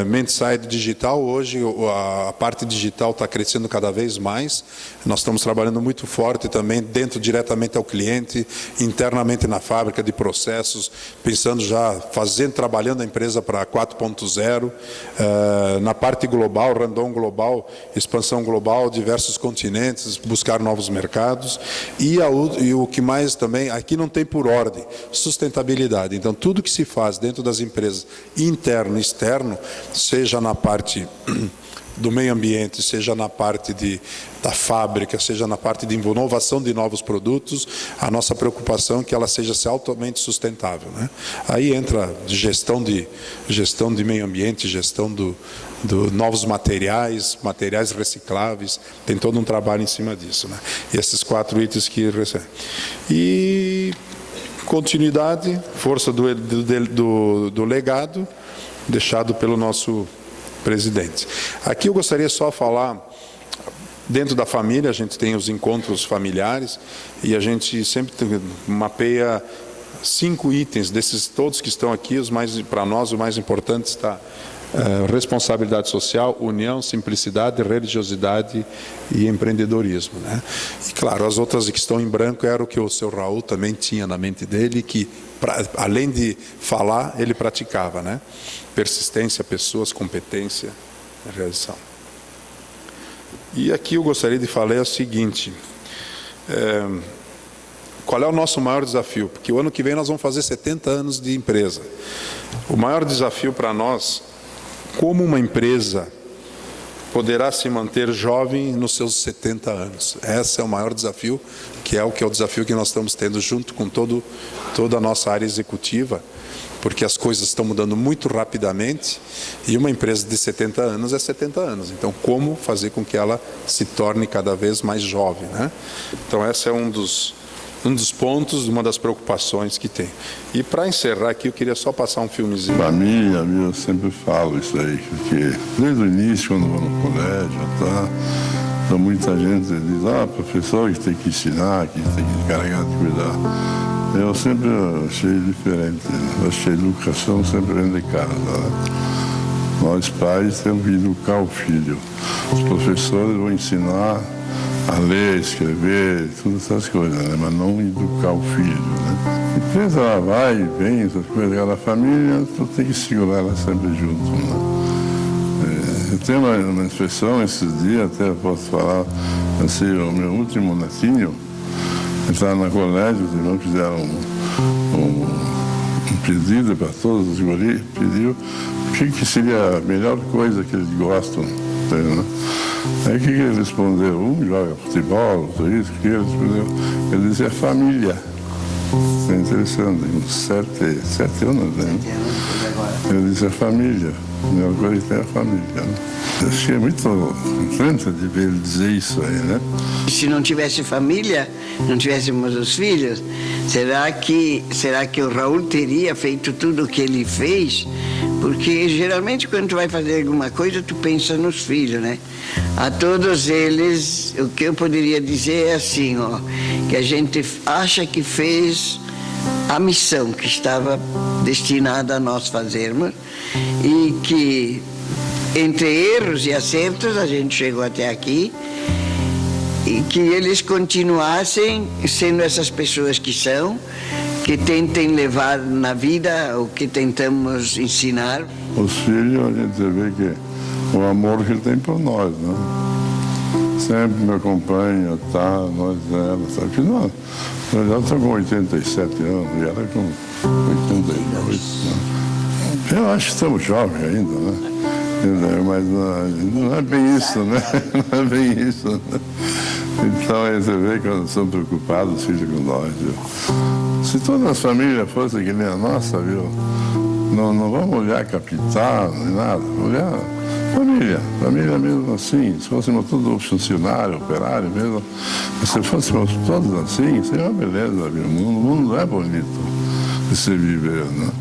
S6: Mentside digital. Hoje a parte digital está crescendo cada vez mais. Nós estamos trabalhando muito forte também dentro, diretamente ao cliente, internamente na fábrica de processos, pensando já, trabalhando a empresa para 4.0, na parte global, Randon global, expansão global, diversos continentes, buscar novos mercados, e o que mais também, aqui não tem por ordem, sustentabilidade. Então, tudo que se faz dentro das empresas, interno e externo, seja na parte do meio ambiente, seja na parte da fábrica, seja na parte de inovação de novos produtos, a nossa preocupação é que ela seja altamente sustentável, né? Aí entra gestão de meio ambiente, gestão do novos materiais recicláveis, tem todo um trabalho em cima disso, né? E esses 4 itens que recebem. E continuidade, força do legado deixado pelo nosso presidente. Aqui eu gostaria só de falar, dentro da família, a gente tem os encontros familiares e a gente sempre mapeia 5 itens, desses todos que estão aqui, para nós o mais importante está responsabilidade social, união, simplicidade, religiosidade e empreendedorismo, né? E claro, as outras que estão em branco era o que o seu Raul também tinha na mente dele, que além de falar, ele praticava, né? Persistência, pessoas, competência, realização. E aqui eu gostaria de falar o seguinte, qual é o nosso maior desafio? Porque o ano que vem nós vamos fazer 70 anos de empresa. O maior desafio para nós, como uma empresa poderá se manter jovem nos seus 70 anos? Esse é o maior desafio, que é o desafio que nós estamos tendo junto com toda a nossa área executiva, porque as coisas estão mudando muito rapidamente e uma empresa de 70 anos é 70 anos. Então, como fazer com que ela se torne cada vez mais jovem, né? Então, esse é um dos pontos, uma das preocupações que tem. E para encerrar aqui, eu queria só passar um filmezinho.
S7: Para mim, eu sempre falo isso aí, porque desde o início, quando eu vou no colégio, então muita gente diz, professor que tem que ensinar, que tem que encarregar de cuidar. Eu sempre achei diferente, né? Eu achei educação sempre vem de casa, né? Nós pais temos que educar o filho. Os professores vão ensinar a ler, escrever, todas essas coisas, né? Mas não educar o filho, né? A empresa ela vai e vem, essas coisas, cada família, tu tem que segurar ela sempre junto, né? Eu tenho uma expressão esses dias, até posso falar, assim, o meu último netinho, estava no colégio, os irmãos fizeram um pedido para todos os guris, pediu o que seria a melhor coisa que eles gostam, né? Aí o que ele respondeu? Um joga futebol, outro isso, que ele respondeu? Ele dizia família. É interessante, uns 7 anos, né? Ele dizia família. A melhor coisa que tem é a família, né? Eu achei muito contente de ver ele dizer isso aí, né?
S12: Se não tivesse família, não tivéssemos os filhos, será que o Raul teria feito tudo o que ele fez? Porque geralmente quando tu vai fazer alguma coisa, tu pensa nos filhos, né? A todos eles, o que eu poderia dizer é assim, que a gente acha que fez a missão que estava destinada a nós fazermos e que entre erros e acertos a gente chegou até aqui e que eles continuassem sendo essas pessoas que são, que tentem levar na vida o que tentamos ensinar.
S7: Os filhos, a gente vê que o amor que ele tem por nós, né? Sempre me acompanha, nós, ela, sabe que nós já estamos com 87 anos e ela com 88, né? Eu acho que estamos jovens ainda, né? Mas não é bem isso, né? Não é bem isso, né? Então, aí você vê quando são preocupados, os filhos com nós, viu? Se todas as famílias fossem que nem a nossa, viu? Não vamos olhar capital, nem nada. Olhar família mesmo assim. Se fôssemos todos funcionários, operários mesmo, se fôssemos todos assim, seria uma beleza, viu? O mundo é bonito de se viver, né?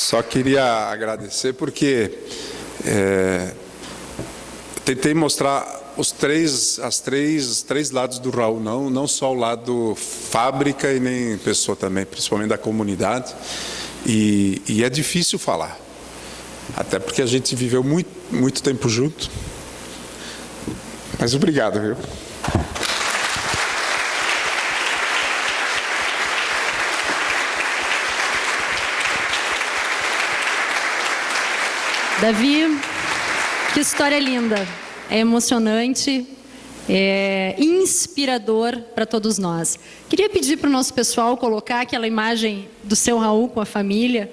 S6: Só queria agradecer porque tentei mostrar os três lados do Raul, não só o lado fábrica e nem pessoa também, principalmente da comunidade. E é difícil falar, até porque a gente viveu muito tempo junto. Mas obrigado, viu?
S2: Davi, que história linda, é emocionante, é inspirador para todos nós. Queria pedir para o nosso pessoal colocar aquela imagem do seu Raul com a família,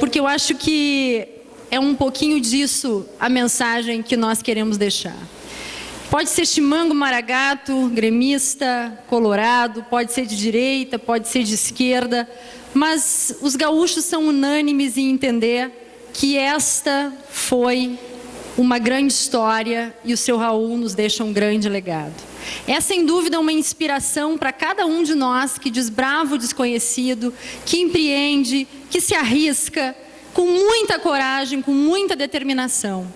S2: porque eu acho que é um pouquinho disso a mensagem que nós queremos deixar. Pode ser chimango, maragato, gremista, colorado, pode ser de direita, pode ser de esquerda, mas os gaúchos são unânimes em entender que esta foi uma grande história e o seu Raul nos deixa um grande legado. É sem dúvida uma inspiração para cada um de nós que desbrava o desconhecido, que empreende, que se arrisca com muita coragem, com muita determinação.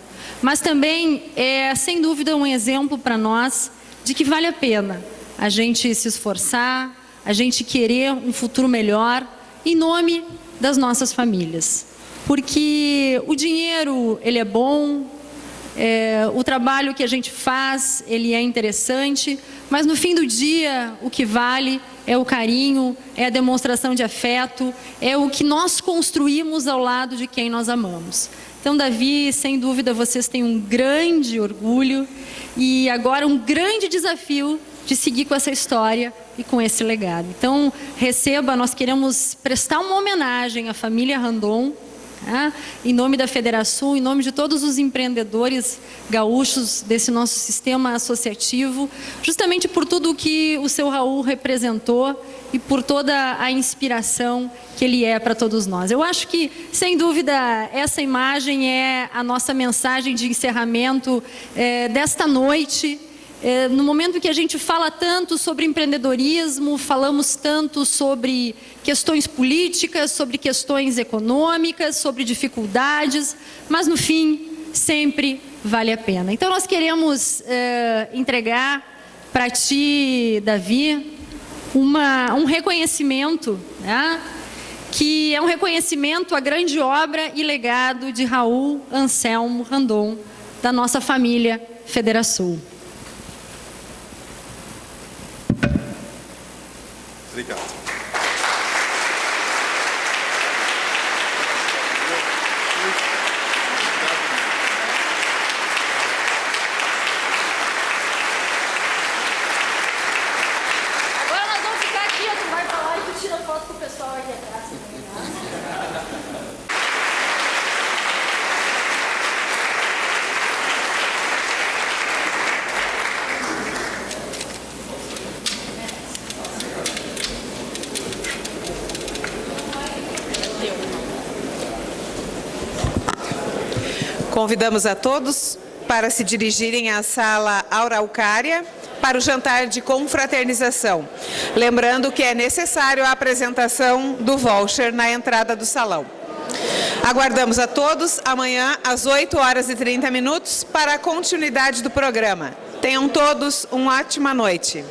S2: Mas também é sem dúvida um exemplo para nós de que vale a pena a gente se esforçar, a gente querer um futuro melhor em nome das nossas famílias. Porque o dinheiro, ele é bom, o trabalho que a gente faz, ele é interessante, mas no fim do dia, o que vale é o carinho, é a demonstração de afeto, é o que nós construímos ao lado de quem nós amamos. Então, Davi, sem dúvida, vocês têm um grande orgulho e agora um grande desafio de seguir com essa história e com esse legado. Então, receba, nós queremos prestar uma homenagem à família Randon, em nome da Federação, em nome de todos os empreendedores gaúchos desse nosso sistema associativo, justamente por tudo o que o seu Raul representou e por toda a inspiração que ele é para todos nós. Eu acho que, sem dúvida, essa imagem é a nossa mensagem de encerramento desta noite. No momento que a gente fala tanto sobre empreendedorismo, falamos tanto sobre questões políticas, sobre questões econômicas, sobre dificuldades, mas no fim, sempre vale a pena. Então nós queremos entregar para ti, Davi, um reconhecimento, né? Que é um reconhecimento à grande obra e legado de Raul Anselmo Randon, da nossa família Federação.
S6: Obrigado.
S2: Agora nós vamos ficar aqui, tu vai pra lá e tu tira foto com o pessoal aí atrás.
S1: Convidamos a todos para se dirigirem à sala Araucária para o jantar de confraternização. Lembrando que é necessário a apresentação do voucher na entrada do salão. Aguardamos a todos amanhã às 8h30 para a continuidade do programa. Tenham todos uma ótima noite.